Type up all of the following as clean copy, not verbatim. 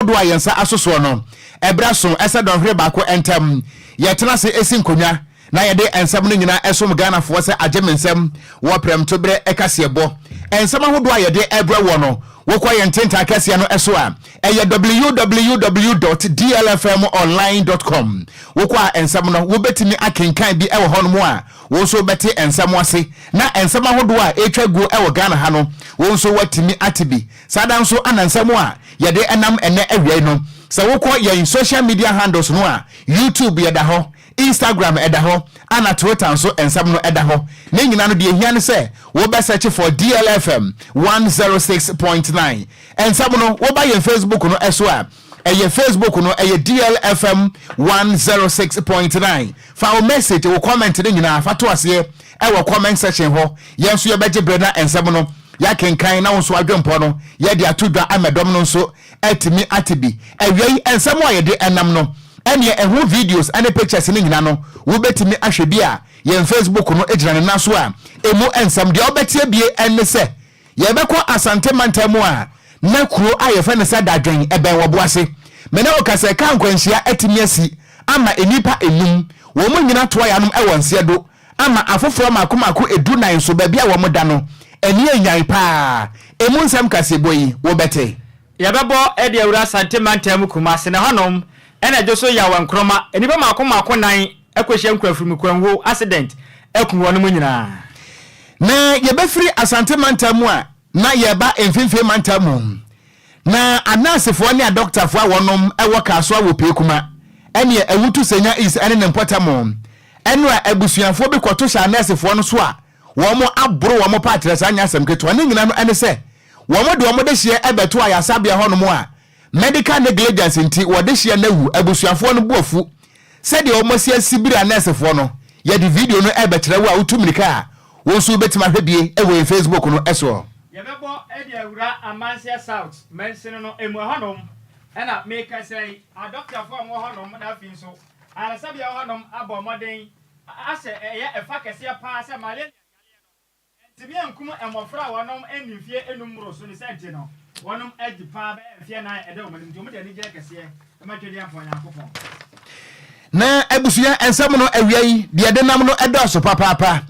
hodo a yensa asoso no ebra so ese donhwere baako entem yetena se esi nkonya na yede ensam no nyina esom Ghana fo se agemensem wo prem to bre ekasebo ensam hodo a yede ebra wo no wokwa yententa akase no eso a eye www.dlfmonline.com wokwa ensam no wo betimi akenkan bi ewo hono mo a wo so beti ensam ase na ensam hodo a etwagu ewo Ghana ha no wo so watimi atibi sada nso anansam a yede enam ene awie no so wokwa yen social media handles no a YouTube yeda ho Instagram edaho ana Twitter nso ensam no edaho ne nyina no de ehia se wo be search for DLFM 106.9 ensam no wo ba ye Facebook no eso a eye Facebook no eye DLFM 106.9 fa o message wo comment ne nyina fa to ase e wo comment section ho yenso ye beje breda ensam no ya kenkan na wonso adwempo no ye de atodwa amedom no nso etimi atibi ewei ensam a ye de enam no ene ehu videos ane pictures ni nyina no wo betimi ahwe bia ye Facebook no ejira ne naso a emu ensam de obetie bie enne se ye beko asante mantamu a na kuro ayefa ne se dadwen eben woboase me na okase kan kwanhia etimi asi ama enipa enum wo mu nyina to ya nom ewo nse do ama afoforo makomako edu nan so ba bia wo mu da no eni enyan pa emu nsam kaseboyi wo bete ye bebo e de awura asante mantamu kuma se ne honom ena joso ya wankroma enipa makomako nan ekohye nkwafiri kwanwo accident ekun wonu mu nyina na ye befiri asante mantamu a na ye ba emfimfe mantamu na anasefo ne a doctor fo wonom ewo kaso a wo pekuma ene ewutu senya is ene ne mpotamo eno a abusuafo bi kwoto sha anasefo no so a wo mo abro wo mo patre sa nya asem keto ne nyina no ene se wo mo de wo mo de hye ebeto a yasabia honom a medical negligence nti wo de hye na wu abusuafo no buafu se de wo mo sia sibira anasefo no ye de video no ebetre wo a utumirika a wo so betima hwebie ewo Facebook no eso yebebo edi awura amansia south mention no emu hanom ena make say a doctor for mo hanom na fin so ala sabia hanom abo moden ase eye efa kese pa ase malaria tibia nkum emofra wonom enifie enumro so ni sente no wonom edi pa ba enfie na ede o manim nti ni je kese e ma twedi afo yakopon na abusuya ensam no awiai de de nam no edoso papa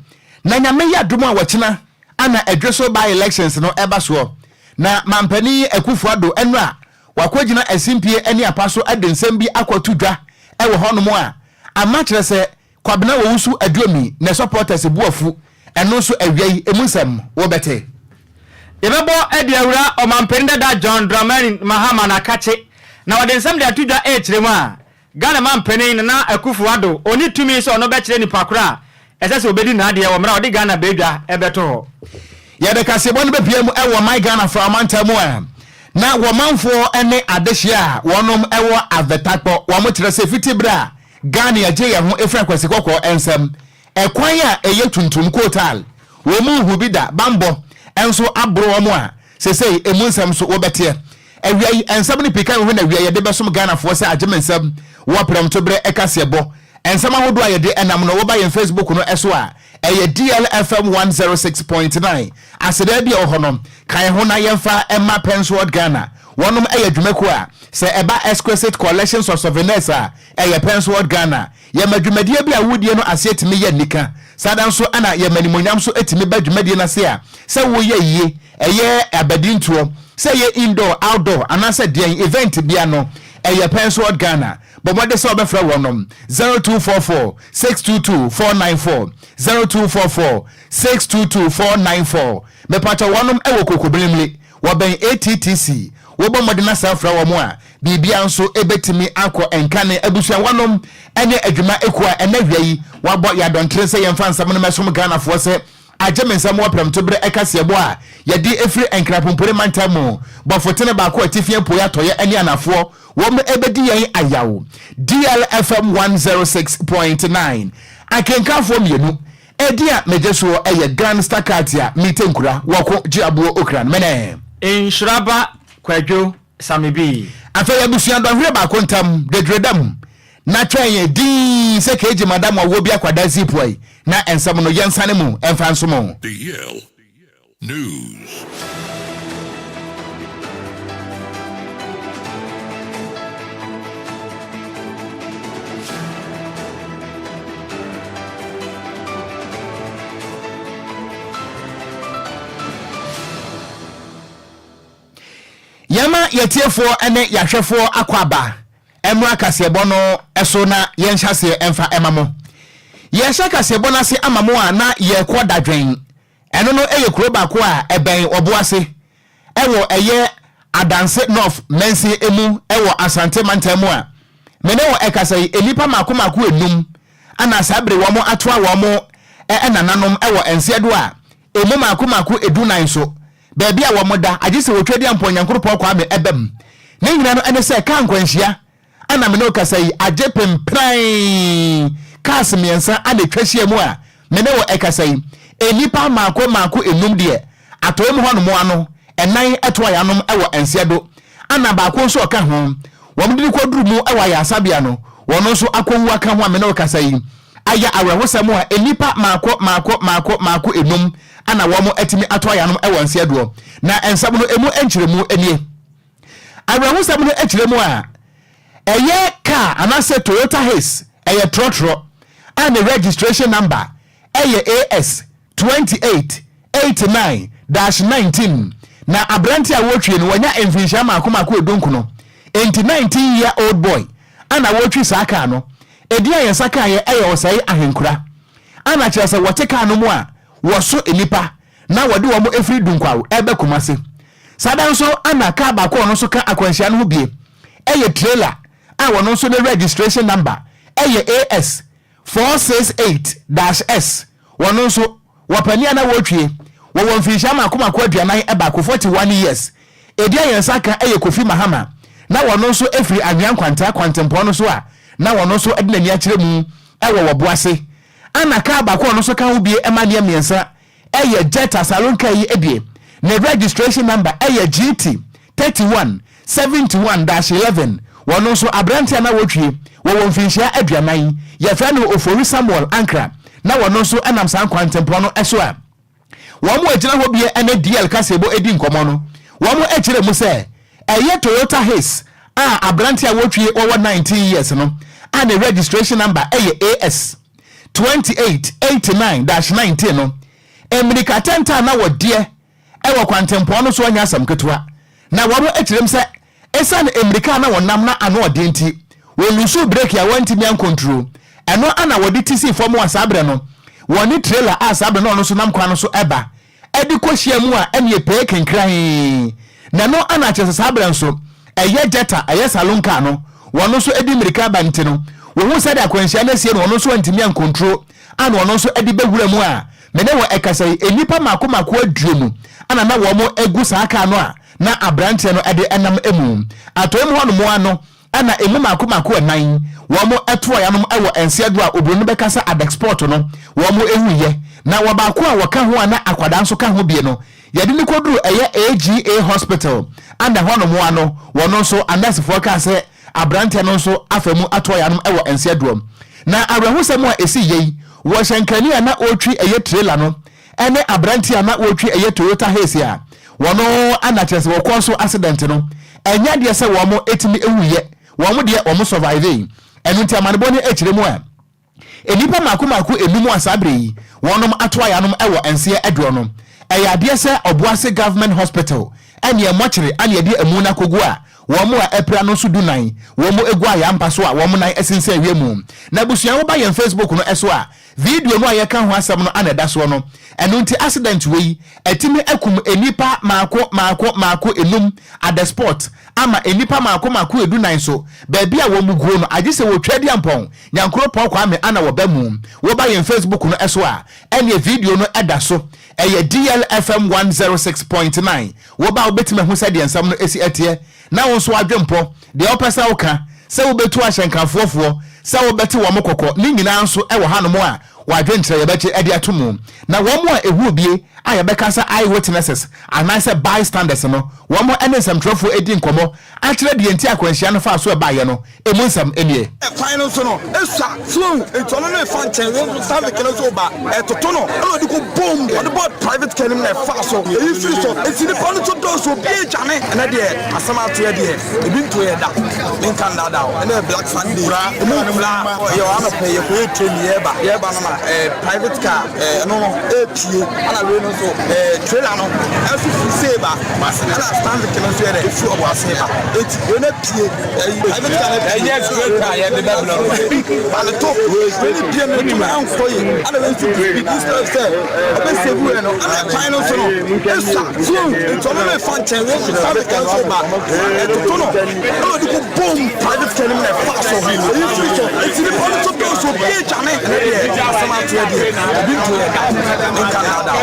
na nyame ya dum a wachina ana adweso by elections no eba so na mampani Akufo-Addo enu a wakogina asimpie eni apaso adensem bi akwatudwa ewo honom a amachire se kwabena wo wusu aduomi na supporters buafu eno so awiai emusem wo bete yebebo edi awura o mampani da John Dramani Mahama na kache na wadensem de atudwa e kiremu a Ghana mampani na Akufo-Addo oni tumi so no be kire ni pakura esese obedi na ade wo mra odi Ghana bedwa ebeto ya de kasebo no bepiam ewo my Ghana from mantamu a na wo manfo ene adehia wonom ewo avetakpo wo mo kire se fitibra Ghana ya je ya ho efra kwase kokko ensem ekwan a eye tuntum kotal wo mu hubida bambo enso abro wo mo a sesei emunsem so wo bete awiai ensem ni pika ho na awiai de besom Ghana fo se agemensem wo prem to bre ekasebo ensem ahodo a yede enam no wo ba yen Facebook no eso a eye DLFM 106.9 aseda bia ohonom kan ho na yemfa emma Pensword Ghana wonom eye dwumako a se eba exquisite collections of souvenirs a eye Pensword Ghana ye madwumadie bia wodie no ase etimi ye nika sada nso ana ye manimonyam so etimi ba dwumadie na se a se wo ye yie eye abadintuo se ye indoor outdoor anase den event bia no eye Pensword Ghana bomode se obefra wonom 0244 622 494 0244 622 494 me pacha wonom ewo kokobelemle wo ben ATTC wo bomode na safra wo mo a bibia nso ebetimi akọ enkane abusua wonom ene adwuma ekua ene hwai wabo ya dontre se yemfa nsam no mesom Ghana fo se agemensam wo prem to bre ekasebo a yedi efri enkrapompore mantamu bofotene ba ko atifie po ya toye ene anafo wo me ebedi yen ayawo DLFM 106.9 akenkafo mienu edia mejeso eye Grand Stakatia mitenkura wako Okogyeabour Ocran Nhyiraba Kwadwo Sammy afa ya busuan do hwere ba kontam dedredam na twen di se keji madam wo bia kwada zipoi na ensam no yensane mu emfa nso mu DL News. Yema yetiefo ene yahwefo akwaba. Emra kasebo no eso na yenhyase emfa emamo. Yehya kasebo na se amamo a na ye kwadadwen. Eno no eye kuro ba ko a eben oboase. Ewo eye Adanse North Mensi emu ewo Asante Mantemu a. Mene wo ekasai enipa makomako enum ana sabre wo mo atoa wo mo enananom ewo ensiedo a emu makomako edunan so. Baby a wo mo da agise wo twedi amponyankoro pɔ kwa me ebem. Ne nyina no ene se ka nkwanhia ana mene okasai ajepem pran kas miensa ade twahia mu a mene wo ekasai enipa makomako enum de atoem ho no mo ano enan etoa yanom ewo ensiedo ana ba ko so ka ho womde kwaduru mu ewa ya asabia no wono so akowu aka ho amene okasai aya awrehosam a enipa mako enum ana womo etimi atoa yanom ewo ensiedo na ensam no emu enkyeremu enie awrehosam no ekyeremu a eye car anase Toyota Hiace eye trotro and the registration number eye AS 2889-19 na abranti a wotwe no wanya emfinsha makomako edonku no 19-year-old boy ana wotwe saka no edia ye saka ye eye osai ahenkura ana kyerese wote ka no mu a woso enipa na wode wo mo efri dunkwawo ebe kumase sada nso ana ka ba ko no so ka akwanhia no bie eye trailer a wono so ne registration number eye AS 468-S wono so wapania na wotwe wo mfinsha makomako aduanan eba ko 41 years edia ye saka eye Kofi Mahama na wono so efri anwan kwantempo no so a na wono so ade nani akire mu ewo woboase ana ka ba ko no so ka ho bie emane miensa eye Jetta Salonka yi ebie ne registration number eye GT 3171-11 wono so abrantia na wotwe wo mfinsha aduanan ye fa no Ofori Samuel Ankra na wono so enam san kwantempo no eso a womo agina ho bie ene DL kasebo edi nkomo no womo akire mu se eye Toyota Hiace a abrantia wotwe wo 19 years no and the registration number AS 2889-19 no America tenta na wodie ewo kwantempo no so anya asam ketua na womo akirem se esan America na wonam na ano odenti we lusu break ya wanti mian control eno ana wodi tisi form wasabre no woni trailer asabre no so nam kwa no so eba edi kohia mu a ene pe kenkran na no ana chese sabre nso eye Jetta eye Salonka no wono so edi America banti no wo hu said akwanhia na sie no wono so antimi an control ana wono so edi bewura mu a mene wo ekasai enipa makomako aduomu ana na wo mo egu saaka no a na abrante no ede enam emu atoem ho no mo ano ana emu makomako nan wo mo etoa yanom ewo ensiedo a obronu bekasa ad export no wo mo ehuye na wo ba ko a wo ka ho ana akwada nso ka ho bie no yede ni koduru eye AGA hospital anda ho no mo ano wono so andas forecast abrante no so afamu atoa yanom ewo ensiedo na awrehosam a esi yei wo shankani ana otwi eye trailer no ene abrante ana otwi eye Toyota Hiace a wono anachese wo konso accident no enya de se wo mo etimi ewuye wo mo de wo mo survive enu nti amanebo ne ekiremu a enipa makomako enum asabre yi wonom atoa yanom ewo ense edro no eya de se oboase government hospital ene e mochire ane de amuna kogu a wo mo a epra no so dunan wo mo egu aya mpa so a wo mo nan esense awiemu na busua wo ba ye Facebook no eso a video no ayeka ho asem no aneda so no enu nti accident we etimi akum enipa mako enum at the spot ama enipa mako edunan so baby a wo muguo no agise wo twadi ampon nyankoro pon kwa me ana wo ba mu wo ba ye Facebook no eso a ene video no eda so eye DLFM 106.9 wo ba obetime ho sɛ de ensam no esi etie na wo so adwempo de opesa wo ka sɛ wo betu ahyenkafoofo sɛ wo beti wo mokokɔ ni nyina nso e wo hanom a wadwenkyerɛ yɛbɛkye ade atomu na wo mo a ehu bie a yɛbɛkasa eyewitnesses anase bystanders no wo mo ene nsɛmtrofo edi nkomo akyerɛ de enti akwanhia no fa so eba ye no emu nsɛm enie kwan no so no esua flow etono no fa nkyɛn wo sabe kene so ba etoto no ɛna de ko bomb on the board private kenim na fa so eyi firi so etini pa no to do so bie gane ɛna de asama to ye de ebi nto ye da min kan da da ɛna black sunday emu fla yo ama pe ye ko etremi ye ba no private car no APA ana we no so trailer no asu fu seba ana stand the no so e dey fu obo aseba eti we na pie private car na straight car ya dey double on the top we pie no to am for you ana we to be this say obe save we no ana final so no esa so to no me fan chen we stand the car so ba to no no di ko boom private car na fast so it's the point of those who be jame sama to dey obi to in Canada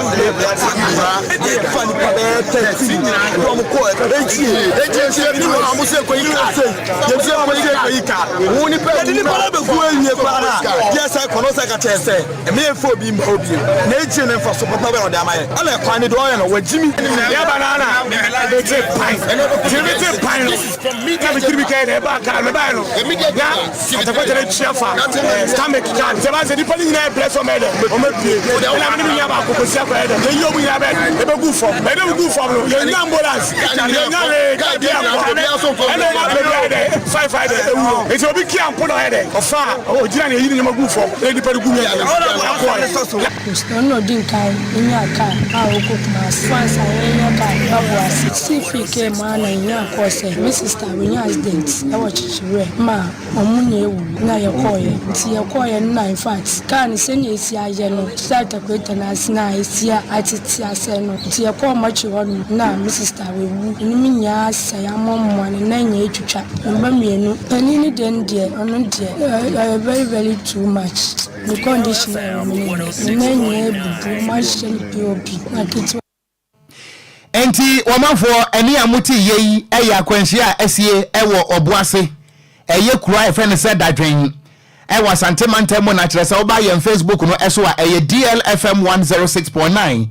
e fan pa be taxi do mo ko eji ni mo amu se ko ika je se mo ika wo ni pe ni pa be ku ewie pa na yes I kono se ka chese e me fo obi na eji ne fa so papa be no da maye ala kwa ni do ye no wajimi ya banana e je pine je pine from me ka be ka e ba ka me ba no ya atakwete chiafa stomach ka se ba se di pali na bless o me de o me pie na me nya ba ko sia ko e de ye yo mu ya be e be gu form e de gu form no ye nya ambulance ye nya le ka dia ko e no ma be de 5 de ewu e so bi ki ampo no e de o fa o jira na ye ni ma gu form e di pali gu nya no din kai nya ka a o ko ma fans a nya ka ba bo asifike ma na nya ko se my sister we nya accident e wo chichire ma omu na ewu na ye koye ti ye koye na in fact kan se na esi aye no start akweta na asina esi atiti ase no ti ye ko ma chi hono na my sister we wu ni mi nya ase ya mommo na nya etwutwa mba mienu pani ni den de ono de very very too much the condition na nya bu machine pop na kitu enti womanfo eni amuti yeyi eya kwanhia asie ewo oboase eye kura efe ne se dadwen ewa santemantemo na kire se oba ye Facebook no eso a eye DLFM 106.9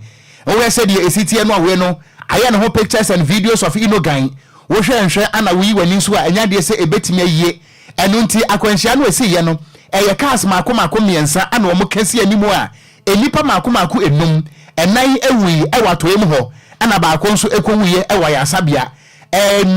we said ye esitie no we no aye ne ho pictures and videos of inogan wo hwenhwe ana wi wani so a enya de se ebetimi aye eno nti akwanhia no esi ye no eye cars makomako miensa ana wo mokasi animu a enipa makomako enum enai ewi ewa toem ho ana ba konso ekowuye ewa ya sabia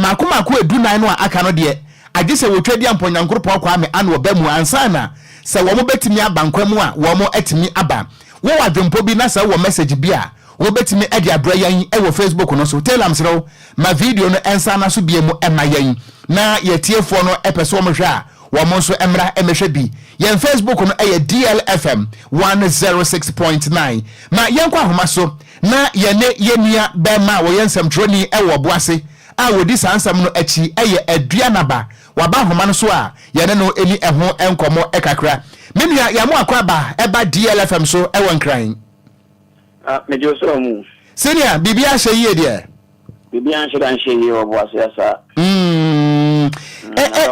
makomako edunan no aka no de agese wotwadi amponyankoro pokwa ame ana obamu ansana se wo mo betimi abankwam a wo mo atimi aba wo wadwempo bi na se wo message bi a wo betimi ade abra yan ewo Facebook no so tell am sero ma video no ensana so biemu ema yan na yetiefo no epeso mo hwa a wo mo so emra emehwe bi yan Facebook no eye DLFM 106.9 ma yankwa homa so na yene yenia be ma wo yensam troni ewo boase a wodi sansam no achi eye aduanaba waba homa no so a yene no eni eho enkomo ekakra menua ya mo akwaba eba DLFM so ewo nkran mejo so mu senior bibia hye yie de bibia hye yie oboase asa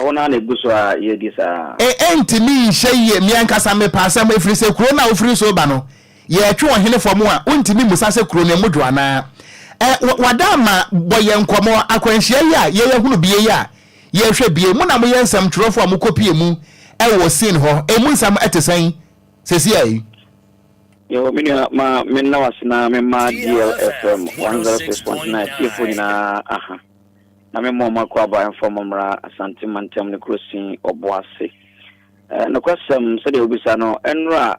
ona ne guso a ye di sa entimi hye yie miankasa me pasam efiri se kuro na ofiri so ba no ye twe ohene fo mu a ontimi musase kuro ne modwo ana wadama boye nkomo akwanhia ya ye hunu bie ya ye hwe bie mu na mo yensam trofo a mo kopie mu ewo sin ho emu nsam etesan sesi ai yo minia ma menna wasina memma DLFM 106.9 tifo na aha na memmo makwaba informumra asante mantem ne krosin oboase no kwasem se de obisa no enra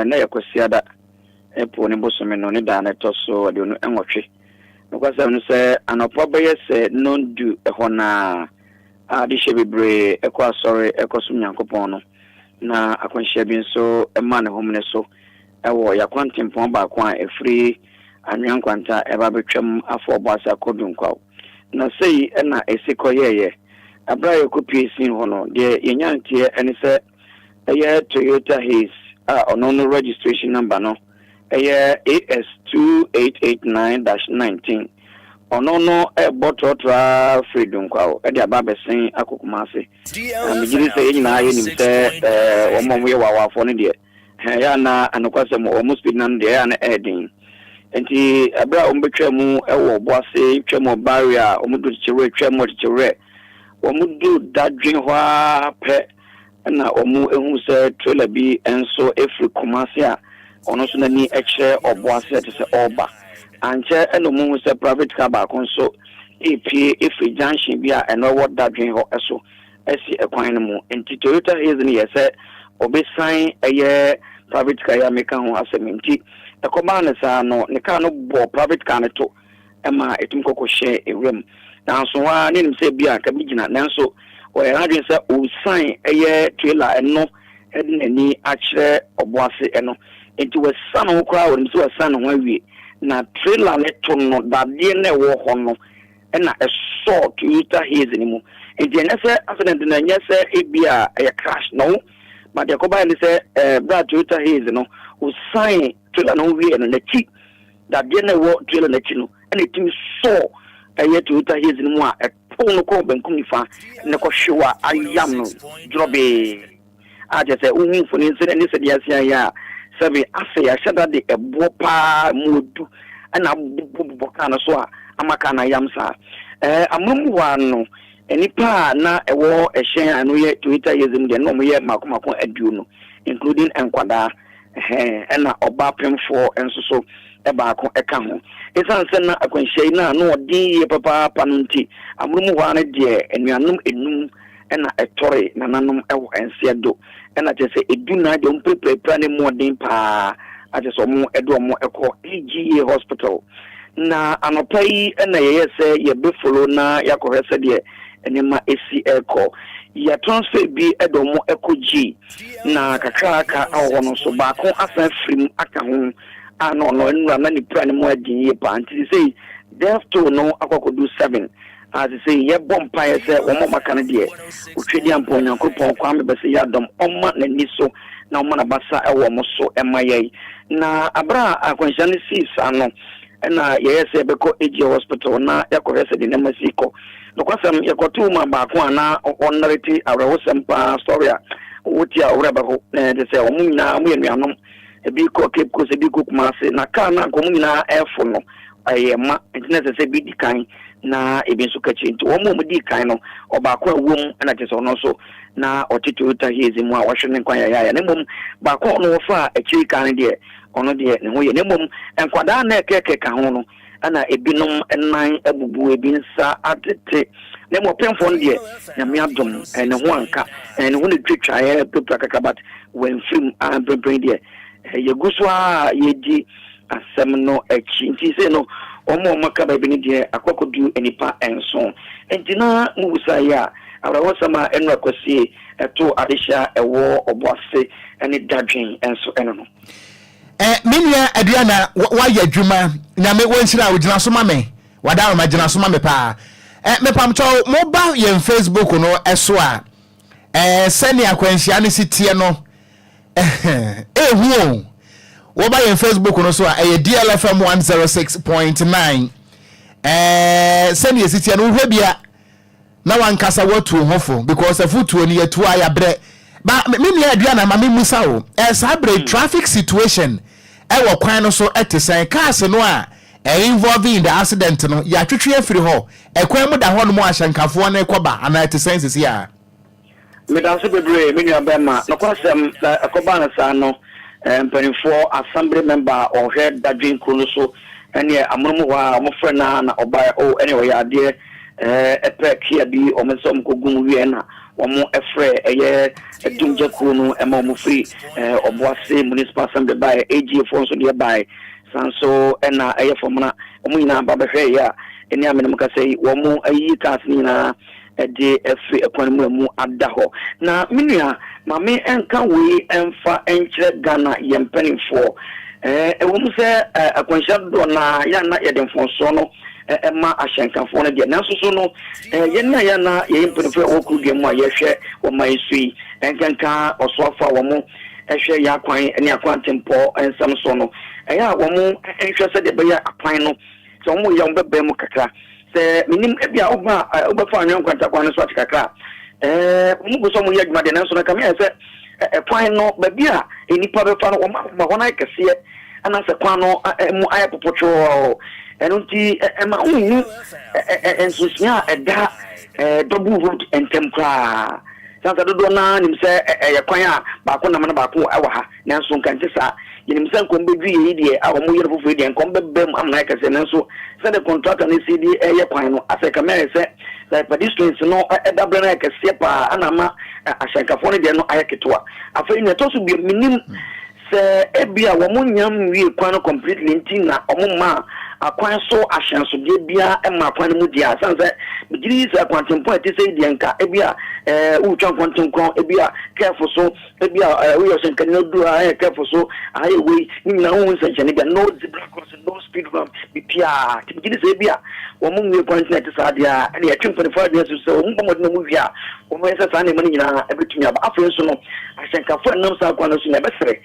na yakosiada epo ne bosome no ne da na toso de no enwotwe no kwasem no se anopo beye se non du ehona ade shebebre ekwa sorry ekosum yankopon no na akwanhia bi nso ema ne homne so ewo ya kwantimpon ba kwa efri anwan kwanta eba betwam afọ boase akodunkwa na sei na esikoyeye abra yakopie sin hono de yenyantie ene se eye Toyota Hiace ono registration number no eye AS2889-19 ono bototra freedom kwa e dia babesen akokumase amigiri se nyina aye nim se omomo ye wawafo ne de ya na anokwase mo omo speed na de ya na edin enti abra ombetwa mu ewo boase twemo barrier omudu chire twemo chire omudu dadwen hwa pe na omu ehu se trailer bi enso efri kumase a ono so na ni ekire oboase te se oba anche eno mu se private car ba konso EP efri junction bi a eno what dadwen ho eso esi ekwan no mu enti Toyota Hiace ni yese obesan eye private car ya meka ho asementi ekoba ne sa no ne car no bo private car ne to ema etum kokko share ewem nanso wa ne nim se bia ka bigina nanso o ya adwen se o sign eye trailer eno edinani akire oboase eno enti we san ho kra wo nim se we san ho awie na trailer ne to no dade ne wo ho no ena eso Toyota Haze ni mu enti enya se accident na enya se ebia e crash no but the koba ni se that Toyota Haze no o sign trailer no wie no na chi dade ne wo trailer na chi no ena tim so eye Toyota Haze ni mu a no ko benkum nifa ne ko hwewa ayam no drobe aje se uhu fo ni se ni se dia sia ya sabe ase ya shada de ebo pa modu ana bubu kana so a amaka na yamsa amum wa no enipa na ewo ehyen anu ye Toyota Haze de no mo ye makomako aduo no including enkwada na oba pemfo enso so ebaako eka ho esan se na akwanhyai na no odi ye papa panunti amurumu wa ne de enuanum enum na etore na nanom ewo ense do na tese eduna de omprepre ne modin pa ajeso mo edo mo eko EGA hospital na anopai na ye se ye be follow na yakohese de enema esi eko ya transfer bi edo mo eko G na kakaka awo no so baako asan frim aka ho ano no enura na ni plan mo adin ye pa anti say death to no akokodu 7 as say ye bompa ye say wo mo maka ne de otwedi ampo nyankopon kwa me be say ya dom omma na ni so na omma na basa ewo mo so emaye na abra akwansha ne sis ano na ye say be ko EG hospital na yakohese de nemasiko no kwasam yakotu ma baako ana onarity awrewosem pa story a wotia awreba ho de say omunyina mo yenuanom ebi ko Cape Coast ebi ko Kumasi na car na ko munyina efo no ayema internet se bi dikan na ebi so kachi nti wo mo di kan no obaako awom na tese ono so na Toyota Haze mu a wahwe ne kwan ya ne mom baako no wo fa akiri kan de ono de ne ho ye ne mom enkwada na keke ka ho no ana ebinom enan abubu ebi nsa atete ne mo pemfo de na me adom ne ho anka ne ho ne twetwa ya pepa kakabat when film and brain de ye guswa ye di asem no echi nti se no omo maka ba bi ne de akokodu enipa enso enti na musa ya awrawosama enwa kwasi eto adesha ewo oboase ene dadwen enso eno no minia aduana wa ya adwuma na me wonhyira wogina so ma me wada ma gina so ma me pa me pamcho mo ba ye Facebook no eso a sani akwanhia ne sitie no ehu wo ba ye Facebook no so a DLFM 106.9 sani ye sitie no hwe bia na wankasa watu hofo because afutuo ni yetu aya bre ba mimi aduana ma memusa wo sabre traffic situation wo kwan no so etesen cars no a involving in the accident no ya twetwe afiri ho kwan mu da ho no mu ahyankafo na ekoba ana etesen sisi a me dan se bebre me nua bema no kwasem akoba na sa no mpanifo assembly member or head dadwin kunu so ene amurumu wa mo frena na oba o anyway ade epe kia bi omesom kogum wie na omo efre eye edumje kunu ema omo free oboase municipal assembly by AG for so by sanso ena eye fomna omo ina babehwe ya eni amenem ka sei omo ayi kasni na de efre ekwanmu mu adaho na minua mame enka we emfa enkyere Ghana yempanifo ewom se akwansha do na ya na yedemfonso no ema ahyankafo no de nanso so no yenna ya na yempanifo Okogyeabour a yehwe wo maisui enkanka osoafa wo mo ehwe ya kwan ne akwan tempo ensam so no ya wo mo ehwe se de be ya akwan no so mo ya mbebe mu kakra se minim ebia oba fa anyon kwanta kwan so atikakra mo go so mo ya dwuma de nanso na kamia se kwan no ba bia enipa be fa no ma hona kese ana se kwan no mu aya popocho enunti ema unu ensusia eda double road entemkra sansa dodo na nim se kwan a ba ko na mana ba ko ewa ha nanso nkante sa yenim se nkombe dwi yi de a omo yere fofu de nkombe bem amna kase nanso se the contractor ne CD kwan no aseka mere se like pedestrians no double na kase pa ana ma ashankafo ne de no ayeketwa afei ne to so bi minim se ebia wo munyam wie kwan completely ntina omuma akwan so ahyanso de bia ema kwan mu dia sanse migiri se akwantempo ate se dia nka ebia u twan kwantenkron ebia careful so ebia we yo senka no do careful so aye we ni na hu senka ne bia no zebra crossing no speed bump bipia migiri se ebia wo mu wie kwan ate sa dia ene ya 24 days so wo mbomod na mu wia wo mo esa sa ne mani nyina ebetumi aba afre so no ahyanka fo nam sa kwan so na besere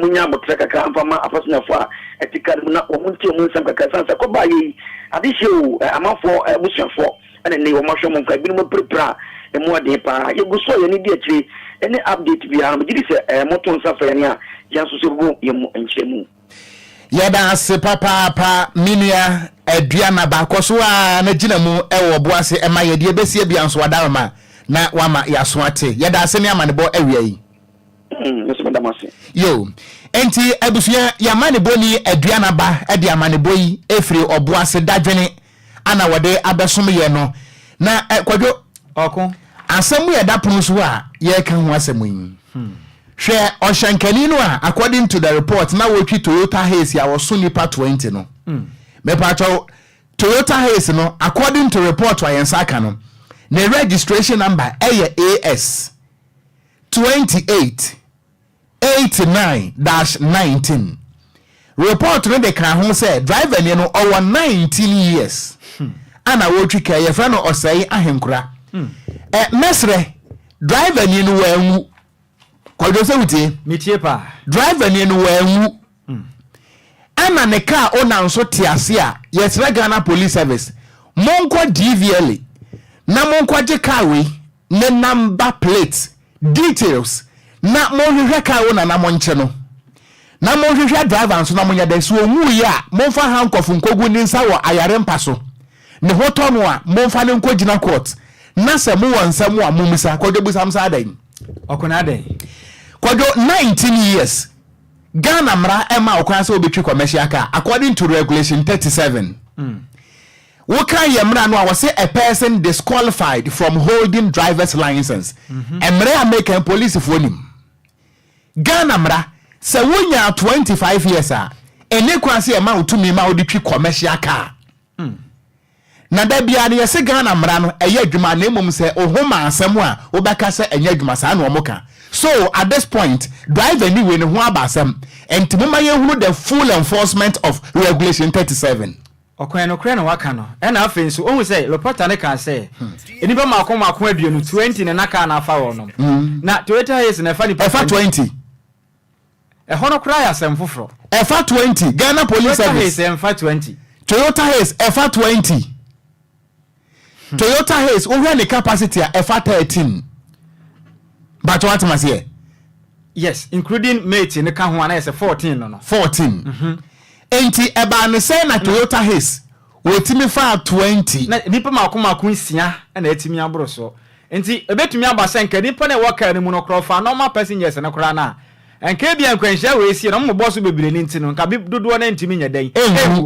munya mutraka ka amfama afasna fa etikal na omunti omunsa ka sansa ko bayi adisho amafo bushafo ene ne wo mahwo mo ka bi no prepare e mo ade pa ye guso ye ni bi akiri ene update bi ha mo gidi se moto nsa fa ne a yanso se bu ye mo enchemu yada ase papa minia aduana ba koso a na gina mu ewo boase ema ye de besie bia nso wadarma na wama yaso ate yada ase ne amane bo awia yi yo enti abusua yamane boni aduana ba ede amane boyi efri oboase dadwene ana wode abesom ye no na Kwadwo oko asemu ye dapunu so a ye kan ho asemu yi hwe oshankani no a according to the report na wotwi Toyota Hiace ya woso nipa 20 no me pacho Toyota Hiace no according to report wa yensa aka no the registration number AS 2889-19 report no de kan ho say driver ne no over 19 years ana wotwi ka ye fra no osai ahenkura mesre driver ne no wanwu Kwadwo se wutie mitie pa driver ne no wanwu ana ne car ona nso tiase a yesra Ghana Police Service monko DVL na monko je car we ne number plate details na monhwehwe car wona na monche no na monhwehwe driver nso na monya da so onwu ya monfa handcuff nkogu ni nsa wo ayare mpaso ne hoto no a monfa ne nkogina court na se mo wonsam a momisa Kwadwo busam sa adan okona adan Kwadwo 19 years Ghana mra ema okwan se obetwi commercial car according to regulation 37 Woka yemra no was a person disqualified from holding driver's license emre American police for him Ghana mra se wonya 25 years a ene kwanse ema utumi ma oditwi commercial car na da bia ne yese Ghana mra no eye adwuma na emom se ohoma asem a obeka se enya adwuma sa na omoka so at this point driver ni we ne ho abasem entimoma ye huru the full enforcement of regulation 37 Okran waka no ena afen so ohun say reporter ne kan say enipa makoma aduonu 20 ne naka na afa wo no na Toyota Hiace na fa ni efa 20 hono kra ya sem foforo efa 20 Ghana Police Service efa 20 Toyota Hiace efa 20 Toyota Hiace ohwe ne capacity a efa 13 but what must here yes including mate ne ka ho ana say 14 no 14 enti eba ne say na Toyota Hiace wetimi fa 20 na nipa makoma sia na etimi aboro so enti ebetumi abasa nka nipa na waka ne mu no krofa normal passengers na kra na enka bia nkwanhia we sie no mo so bebire ni enti no nka bi dodo na ntimi nya dan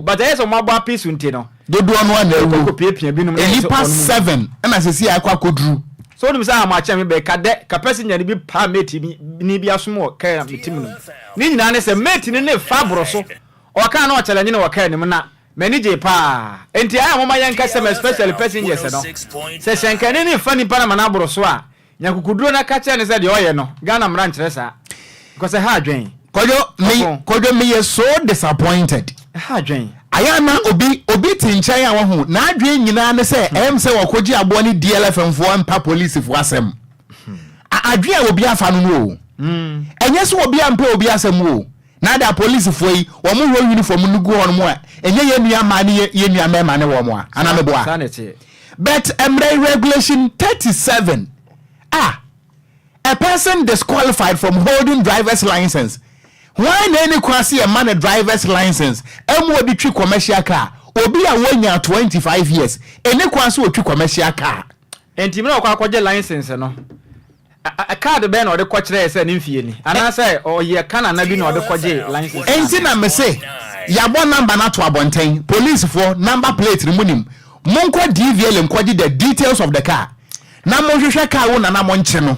but yes o mabo apisu enti no dodo no na ewu ko piepia binum na nipa 7 na sesi akwa kodru so dum sa ma cha me be ka de ka passenger ni bi pa mate ni bi asomo ka metim no ni nyina ne se mate ni ne fa boro so o ka na o challenge ne o ka ni na manage pa enti aya mama yanka sem especially passengers no se shankani ni fa ni pa na manaboro so a nyakukuduro na ka cha ne se de oye no Ghana mra nkyere sa because ha adwen Kwadwo me so disappointed ha adwen ayana obi tinchan ya wo na adwen nyina ne se se Okogyeabour ni DLFM fo ampa police fo asem adwen obi afa no no enye so obi ampa obi asem wo na da police fo yi wo mo ho uniform no gu hono mo a enye ye nua ma ne ye nua mema ne wo mo a ana me boa but regulation 37 a person disqualified from holding driver's license why any kwasi a man a driver's license odi twi commercial car obi a wonya 25 years any kwasi otwi commercial car enti me na akwaje license no a card be na ode kwakire se ne mfie ni ana se oye kana na bi na ode kwaje license enti na me se ya bo number na to abonten police for number plate remunim monko DVL nkwaje the details of the car na monhwehwe car wo na monche no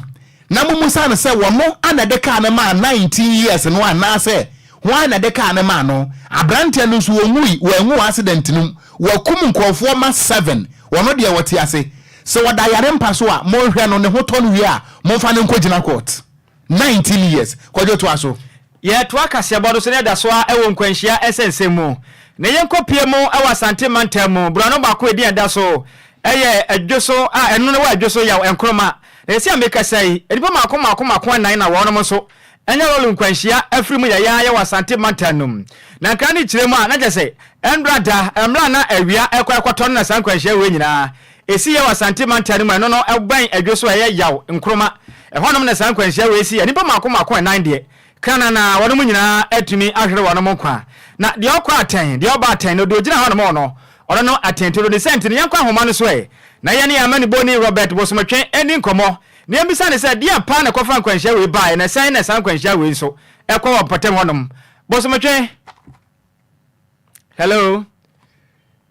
na mumu sana say womo ana de ka na ma 19 years no ana say why na de ka na ma no abrante no so wonwu accident num wakum nkofo ma 7 wono de wote ase so wada yare mpa so a mo hwe no ne hoto no wi a mo fa ne nkogina court 19 years Kwadwo to aso ye to akase bodo so ne da so a ewo nkwanhia esensemu ne yenkopie mu ewa sante mantemu brano ba ko edi da so eye adwoso a eno ne wa adwoso yaw enkroma na esi ameka sai edipa makoma nan na wono mo so enya rolu nkwanhia afrimu ya wa sante mantanum na nka ni kiremu a na jese endrada emra na awia ekwakoto na san nkwanhia we nyina esi ya wa sante mantanum eno no eban adwoso eye yaw enkroma ehonom na san nkwanhia we esi edipa makoma nan de kana na wono mu nyina atumi ahwere wono mo kwa na de okwa aten de oba aten no de ogina hono mo no ono no aten to de sent ne yankwa homa no so e na ye ne amani boni Robert Bosomatwen eni nkomo ne yambisa ne se dia pa na kofa nkwanhia we bae na san na san nkwanhia we so ekwa wapatem honom Bosomatwen hello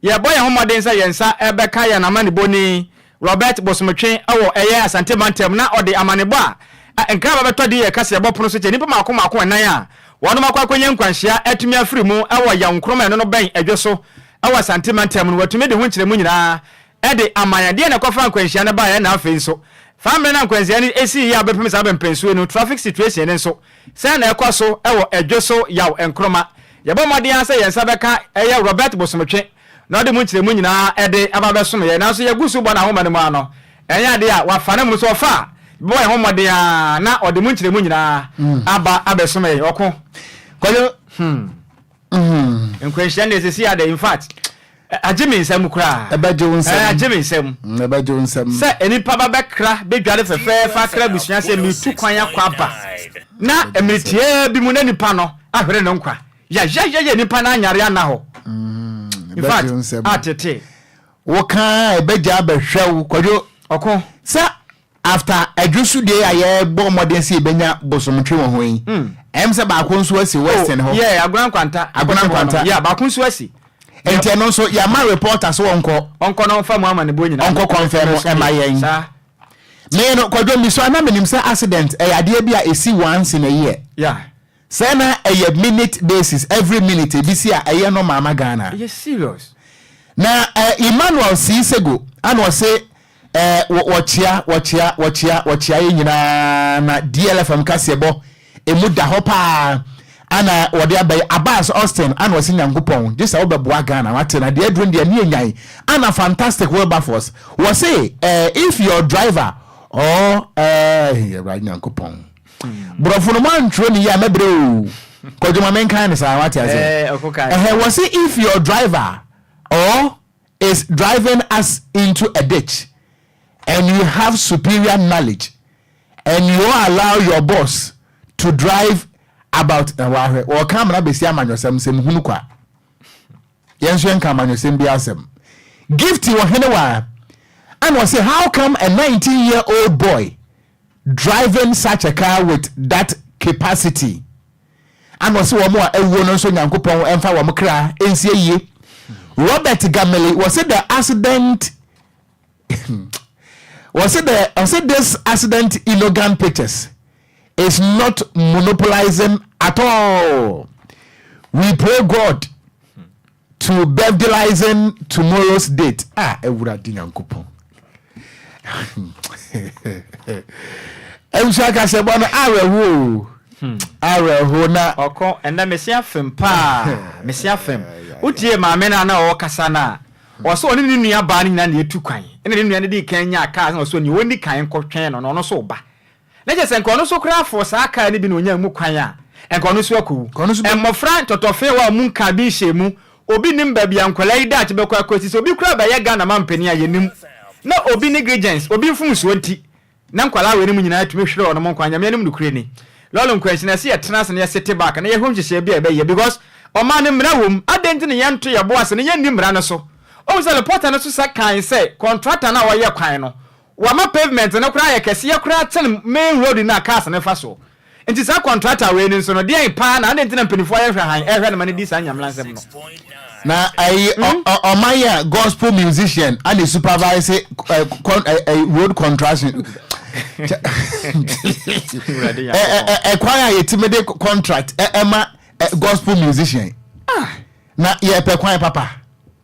ya boy homa den sa yensa ebeka ya na amani boni Robert Bosomatwen awo eye asante mantem na ode amani bo a enka ba beto de ye kase bopono so che nipa makoma nan a wono makwakwanye nkwanhia atumi afiri mu awo ya nkroma no ben adwoso awa santimantem no watumi de ho nkire mu nyina ede amanyade na kofa nkwanhia na ba ya na afi nso family na nkwanhia ni esi ya bepem sa bempensuo no traffic situation nso sai na ekoso ewo adwoso yaw enkroma yabo mode ansa yensa beka eye Robert Bosomatwen na de mu nkire mu nyina ede ababeso ye na so yagusu bo na homa ne mu ano enya de a wafane mu so fa boy homode ya na ode mu nkire mu nyina aba abeso me oko Kwadwo nkwanhia ne sesi ada in fact ajimi nsem kura ebajo nsem ajimi nsem ebajo nsem se enipa ba bekra bedware fefe fa kra busua se mi tu kwan yakwa ba na emiritie bi mu na nipa no ahwere no nkwa ya nipa na anyare ana ho in fact atete wo kan ebaja abehwew Kwadwo oko sa after adwusu de aye bo modern si benya Bosomatwen wo ho yi se ba konso asi western ho yeah agran kwanta yeah ba konso asi enti no so ya ma reporter so onko no fa mu amane bo nyina onko confirm e ma yen me no Kwadwo mi so na menim say accident e ade bia esi once in a year yeah say na a minute basis every minute e bi si a eye no mama Ghana yes serious na Emmanuel Sisego ano say wachia nyina na DLFM kasebo emu da hopa ana wode abai Abbas Austin ana wasi nyankopon just obeboa Ghana wate na de adrun de ne nyai ana fantastic Wilberforce was say if your driver or right nyankopon brofo no man tro ni ya mebre o Kwadwo menkan ne sa wate ase was say if your driver or is driving us into a ditch and you have superior knowledge and you allow your boss to drive about or come na besi amanyosem sem hunu kwa yenso enka amanyosem bi asem gift wo henewa and was say how come a 19-year-old boy driving such a car with that capacity and was wo mo ewo no so nyankopon emfa wo mkra ensie yie Robert Gameli was it the accident was it this accident in Logan Pictures is not monopolizing at all. We pray God to birthdayizing tomorrow's date. Ewura dinyankopon. Emshaka sebona arewo na oko enda mesia fem pa mesia fem utie maame na o kasa na oso oni ni nua ba ni na etu kwan ene ni nua ne di kan nya aka oso ni woni kan kotwen no so ba na je sen ko no so kra fo sa aka ni bi no nya mu kwan a enko no so aku emofra totofe wa mu nka bi hyemu obi nim ba bia nkwala yi da be kwa akwati so obi kra ba ye Ghana mampani a yenim na obi negligence obi mfum so nti na nkwala we ni mu nyina atumi hwere ono mo kwan nya me nim nukure ni lolo nkwansi na se ye tena se na ye sete back na ye hom hye bia be ye because o ma ne mra wom adenti ne ye nto ye boase ne ye ni mra no so o se reporter no so sa kan se contractor na wo ye kwan no wa ma pavement no kra ye kese ye kra ten main road na cars ne fa so enti sa contractor we ni so no de pa na adenti na mpanifo ye hwe han ehwe na ma ne di sa nyamlansem no na my gospel musician and the supervisor road contraction Enquire a contract gospel musician. Na ye pe kwan papa.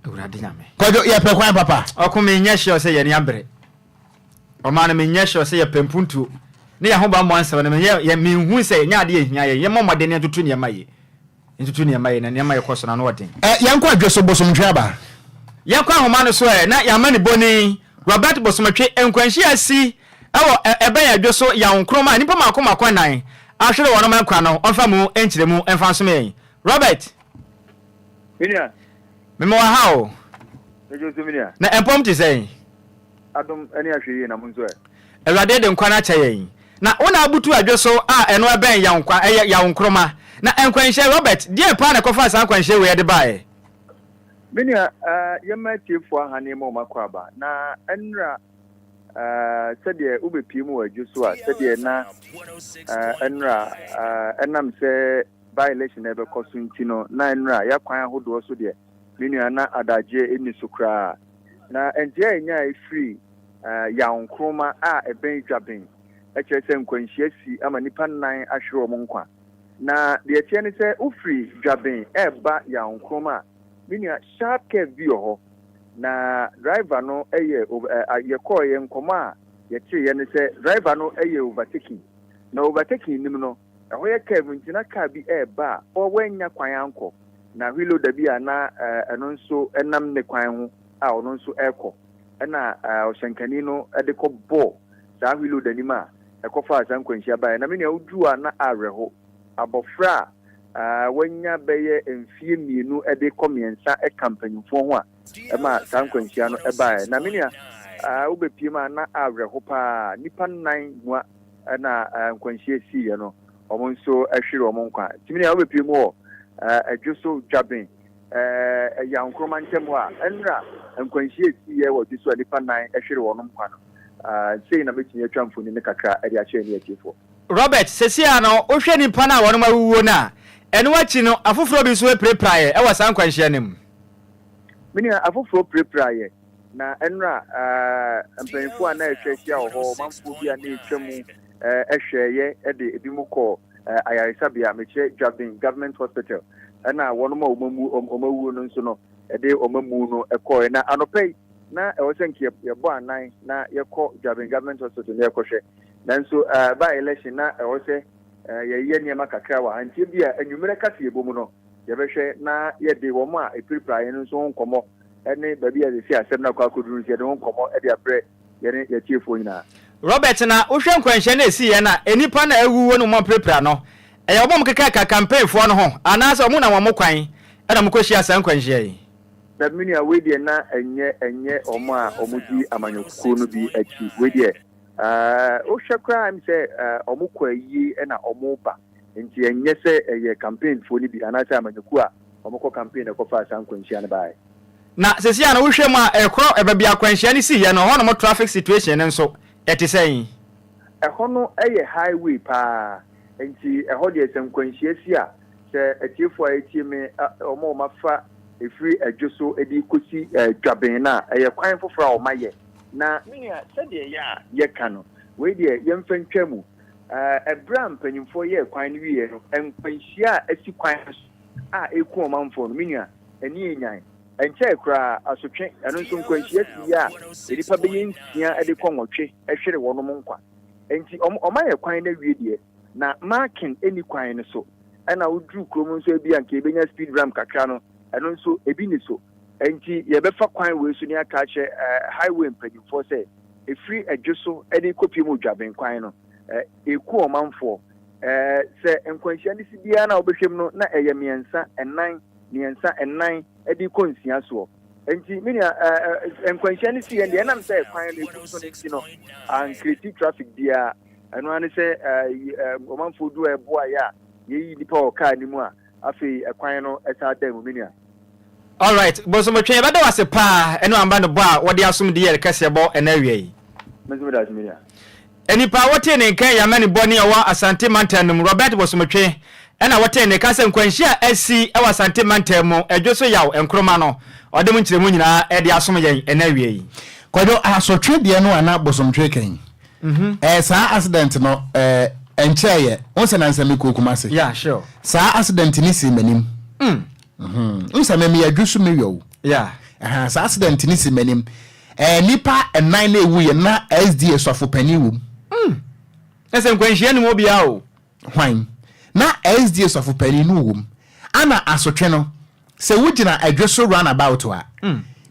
Kwadwo ye pe kwan papa. Okome nya sure say ye ni abre. O man me nya sure say ye pempuntu. Ne ya ho ba mo ansa na me ye me hu say nya ade ehia ye momode ne tutu ne maye. Ntutu ne maye na ne maye koso na no woden. Yankwa adweso bosom Nhyiraba. Yankwa homa no so na ya mani boni Robert Bosomatwe enkwanhyi asi ewo ebe ya adweso ya onkroma nipa makoma nan. Ahwere wono man kwa no onfa mu enkyire mu enfa so me. Robert Minia. Memo wa hao. Ejo minia. Na empom ti say. Adom eni ahwe na munzo e. Ewade de nkwa na chayen. Na wona abutu adweso eno eben ya nkwa ya onkroma. Na enkwanhye Robert die pa na kofa san kwanhye we de bae. Minia yema tiefo ahane mo makwaba na enra sɛdeɛ wobɛpie mu wɔ adwo so a sɛdeɛ na ɛnra ɛnam sɛ by-election ɛbɛkɔ so nti no na ɛnra yɛakwan ahodoɔ so deɛ me nua na adagye ɛni so koraa na ɛntia ɛnya a ɛfiri yɛnkroma a ɛbɛn dwaben ɛkyerɛ sɛ nkwanhyia si ama nipa nnan ahwere wɔn nkwa na deɛ ɛkyɛ ne sɛ wofiri dwaben ɛɛba yɛnkroma a me nua sharp curve bi wɔ hɔ na driver no eye ye call ye nkoma a ye tie ye ne se driver no eye overtaking na overtaking nim no ho ye curve ntina car bi ba o wanya kwan anko na wheel da bi ana eno nso enam ne kwan ho a ono nso ekọ na oshankani no de kọ ball sa wheel da nim a ekofa asan kwanhia ba na me ne udu a na areho abofra wanya beye emfie mienu de komiensa campaignfo ho a ema sankwanhia no bae na menia wobepie ma na awerɛho pa nipa nnan nwa na nkwanhia si ye no omo nso ahwere omo nkwa timenia wobepie mu ho adwoso dwaben yankroma ntem ho a enra nkwanhia si ye wo dwoso nipa nnan ahwere wono nkwa no sei na metinye atwamfoni ne kakra ade akyɛ ne atifo Robert sesia no ohwɛ nipa na wono mawuwo na eno achi no afoforo bi so epreprae e wasa nkwanhia nim Minia afoforo preprae na enra mpanfo ana ehwehia ho manfo bi ana etwam ehweye de ebi mu kɔ ayaresabea meche Dwaben government hospital na wono ma omawu no nso no de omamu no ekɔ na anopɛ na ɛwɔ sɛ nke yɛbɔ anan na yɛkɔ Dwaben government hospital na yɛkɔhwɛ nanso by election na ɛwɔ sɛ yɛyɛ nneɛma kakra wa antie bi a anwumere kase yɛbɔ mu no yɛbɛhwɛ na yɛde wɔn a epriprae no nso nkɔmɔ ɛne baabi a yɛsi asɛm na kɔ akɔduru nso yɛde wɔn nkɔmɔ ɛde abrɛ yɛne yɛtiefo nyinaa Robert na wohwɛ nkwanhyɛ na esi yɛ na enipa na awuwo no mo prepra no ɛyɛ ɔbɔ mo keka campaign fo no ho anaasɛ ɔmo na wɔn mo kwan ɛna mo kɔhyia san nkwanhyɛ yi na mini a we deɛ na ɛnyɛ ɔmo a ɔmo di amanyokuo no bi akyi we deɛ wohwɛ koraa am sɛ ɔmo kɔ ayi ɛna ɔmo ba nti ɛnyɛ sɛ ɛyɛ campaign fo no bi anaasɛ amanyokuo a ɔmo kɔ campaign ɛkɔfa san nkwanhyia no bae na sesia na wohwɛ mu a ɛkorɔ ɛbaabi akwanhyia no si yɛ no hɔ no mo traffic situation no nso ɛte sɛn ɛhɔ no ɛyɛ highway paa nti ɛhɔ deɛ sɛ nkwanhyia si a sɛ atiefo a etie me ɔmo mafa efiri adwoso edi kosi Dwaben na ɛyɛ kwan foforɔ a ɔma yɛ na minia sɛdeɛ yɛ a yɛka no wei deɛ yɛmfa ntwa mu ɛbra mpanyimfo yɛ kwan no wiye no nkwanhyia a asi kwan a eku ɔmanfo no minia ɛni enyan ɛnkyɛ kura asotwe ɛno nso nkwanhyia si a nipa bɛyɛ nsia de kɔ nwɔtwe ɛhwere wɔn mo nkwa enti ɔma yɛ kwan na wie deɛ na marking eni kwan no so ɛna woduru kurom nso ebi anka ebenya speed ramp kakra no ɛno nso ebi ni so enti yɛbɛfa kwan wei so ne aka kyɛ highway mpanyimfoɔ sɛ efiri adwoso de kopie mu Dwaben kwan no eku ɔmanfoɔ sɛ nkwanhyia ne si biara na wobɛhwɛm no na ɛyɛ mmiɛnsa ɛnan edi konsia so enti minia nkwanhyia ne si yɛ deɛ nam sɛ kwan no eku so ne si no ankreti traffic dia ɛno ane sɛ ɔmanfoɔ du ɛboa ya yɛyi nipa wɔ kaa ne mu a afei kwan no ɛsa da mu minia all right Bosomatwe bɛda wase pa ɛno amba no bɔ a wɔde asom de yɛ kɛse bɔ ɛna awie yi mesumida minia enipa wote ne nkan yamani bɔne ɛwɔ Asante Mantam mu Robert Bosomatwe ɛna wote ne kasa nkwanhyia asi ɛwɔ Asante Mantam mu adwoso yaw enkroma no ɔde mu nkyerɛ mu nyinaa ɛde asom yɛn ɛna awie yi Kwadwo asotwe deɛ no ana Bosomatwe kan Sa accident no encheye onse na nsame kokumase. Yeah, sure. Sa accident ni si manim. Nsame me adwusu me yo. Yeah. Sa accident ni si manim. Nipa 9 na ewu ye na SDS sofo pani wo. Ese nkwanhia ni mo bia o. Hwan. Na SDS sofo pani no wo. Ana asotwe no. Se wugina adwusu runabout wa.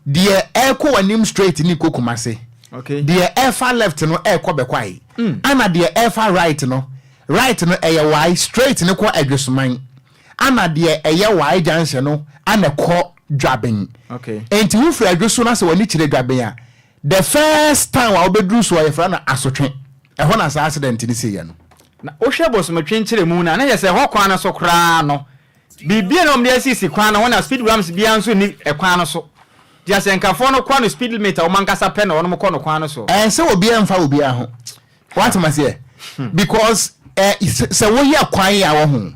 Die eko wanim straight ni kokumase. Okay. The far left no eko bekwai. Ana the far right no eye y straight ne ko adwesuman. Ana the eye y junction no ana ko dwaben. Okay. Enti wo fra adwesu na se wani kire dwaben a. The first time wa obedru so ye fra na asotwe. Ehon na accident ni se ye no. Na o hwe boss matwenkire mu na ye se ho kwan na so kra no. Bibie no mde asisi kwan na wona speed ramps bia nso ni ekwan no so. Dia se nkafo no kwa no speed limit o mankasa pe na wono mo kwa no kwan no so. Se obi amfa obi aho. What must say? Because se wo ye kwan ya wo ho.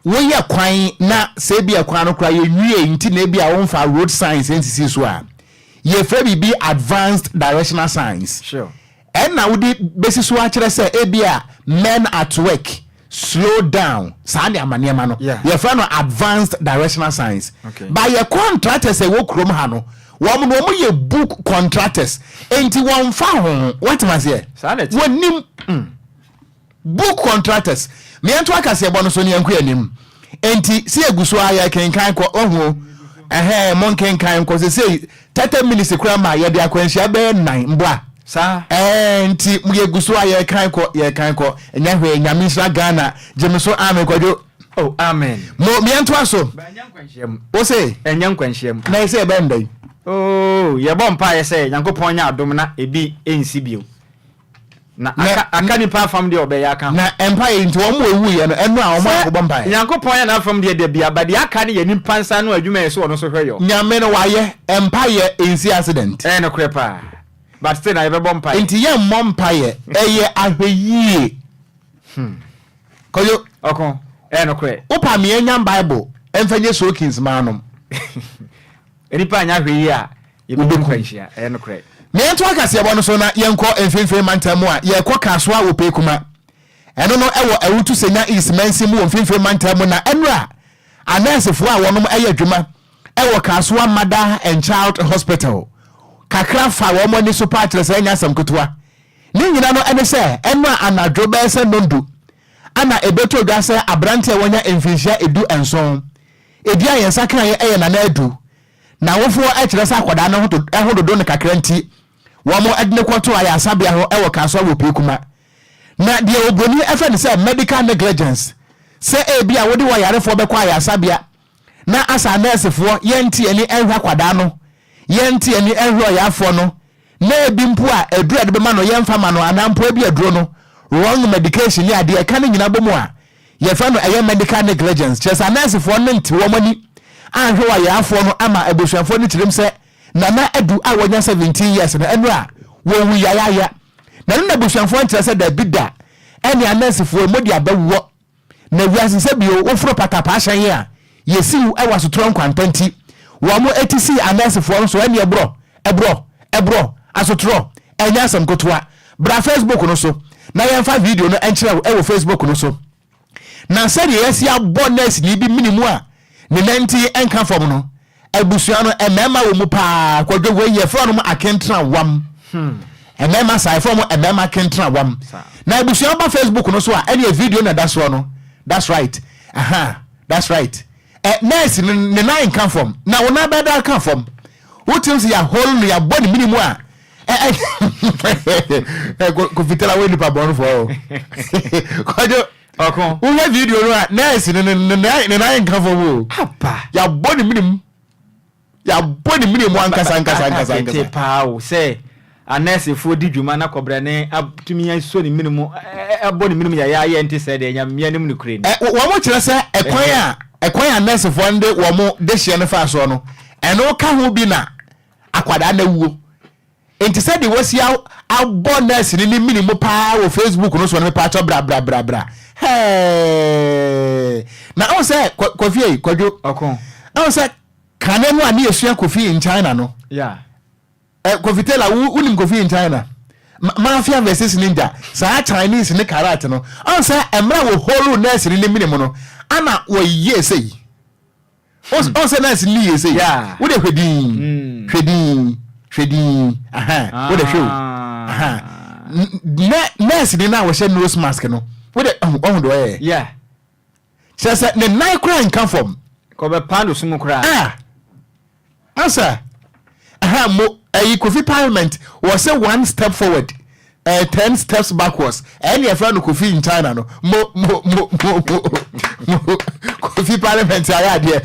Wo ye kwan na se bia kwan no kra ye nwie nti na bia wo mfa road signs nsisi so a. Ye fra bi advanced directional signs. Sure. And na wudi besi so a kire se bia men at work slow down. Sande amaniema no. Ye fra no advanced directional signs. Okay. By your contractors say wo krom ha no. Wo mo ye book contractors enti won fa ho what must say wonim book contractors me ento akase ebo no so ne yanku anim enti si eguso aya kenkan ko ohu mon kenkan ko say 30 minutes kura ma ye de akwanhia be 9 mboa sa enti mu eguso aya kan ko enya hwe nyamisra Ghana Jemeso Amen Kwadwo. Oh amen. Me ento aso ba nyankwanhia o say enyankwanhia na say be ndai. Oh, ye bompa ye say Nyankopon nya adom na ebi ensi bio. Na aka nipa fam de obe ya aka. Na empire nti wo mo ewu ye no eno a wo mo bompa. Nyankopon ya na fam de bia ba de aka ne ye nipa nsa no adwuma ye so ono so hweyo. Nyame no waye empire ensi accident. No krepa. But still na ye be bompa. Nti ye mompa ye eye ahweyie. Koyo okon no kre. Opa me enya Bible emfanye soakings manom. Enipa anya hwe a yebekwanhia no kre. Me ento akase ebo no so na yenko emfimfim mantamu a ye kɔ kaso a opekuma eno no ewo awutu senya is mensimu emfimfim mantamu na enra anasefo a wonom eye adwuma ewo kaso a mother and child hospital kakra fa wo mo ni so patre se nya samkutua ni nyina no ene se enra anadwo be se nondu ana ebeto dwa se abrante wonya emfinhia edu enson edia yensa kan ye na na adu na wofo akire sa akoda no hododo ne kakra nti wo mo adne kwoto aya asabia ho ewo kaso wo pekuma na de oboni efe ne say medical negligence say bia wodi wo yarefo be kwa aya asabia na asa nurse fo yenti ani ehwa akoda no yenti ani ehwa yafo no na ebi mpo a edura de be ma no yemfa ma no anampo ebi aduro no wrong medication ya de ka ne nyina bomu a ye fa no eye medical negligence chesa nurse fo no nti wo mani ahwe wa yafo no ama ebusuafo ni tirim se na edu a wonya 17 years na enu a wo wu ya na ebusuafo ntire se da bida ene anasifo modi abawo na wiase se bio wo fro patapa ahyan ya yesi e wasotro nkwantanti wo mo etisi anasifo so ene ebro asotro enya asam kotoa bra Facebook no so na yemfa video no enkyere wo Facebook no so na se de yesi abonus ni bi minimu a ne nanti enka fom no ebusua no emema wo mu pa Kwadwo we ye fro no akentra wam emema sai fom emema akentra wam na ebusua ba Facebook no so a ene video na daso no that's right that's right nurse ne na enka fom na wona ba da ka fom wotims ya hole no ya body minimu a ko fitela we ni pa bon fo Kwadwo okon wo video no nurse ne na enka fom o apa ya body minimum ankasa pa o say anese fo di dwuma na kobra ne atumi ya so ni minimum body minimum ya enti say de nya mianim ni kure ni wo mo kire say ekwan anese fo nde wo mo de hie ne fa so no eno ka ho bi na akwada na wuo enti say de wasi abonus ni minimum pa wo Facebook no so ne pa to bra na o say Kofi Kwadwo okon o say kanemu ani esua Kofi in China no yeah Kofi tell unim Kofi in China mafia versus ninja sa Chinese ne karate no on say emra wo holu nurse ni minimum no ana wo ye say on say nurse ni ye say wo de hwedin aha wo de hwe aha nurse ni na wo she nose mask no wo de on do eh say the night crime come from ko be pando sumu kra answer aha mo Kofi Parliament was say 1 step forward 10 steps backwards and your friend Kofi in China no Kofi Parliament aya there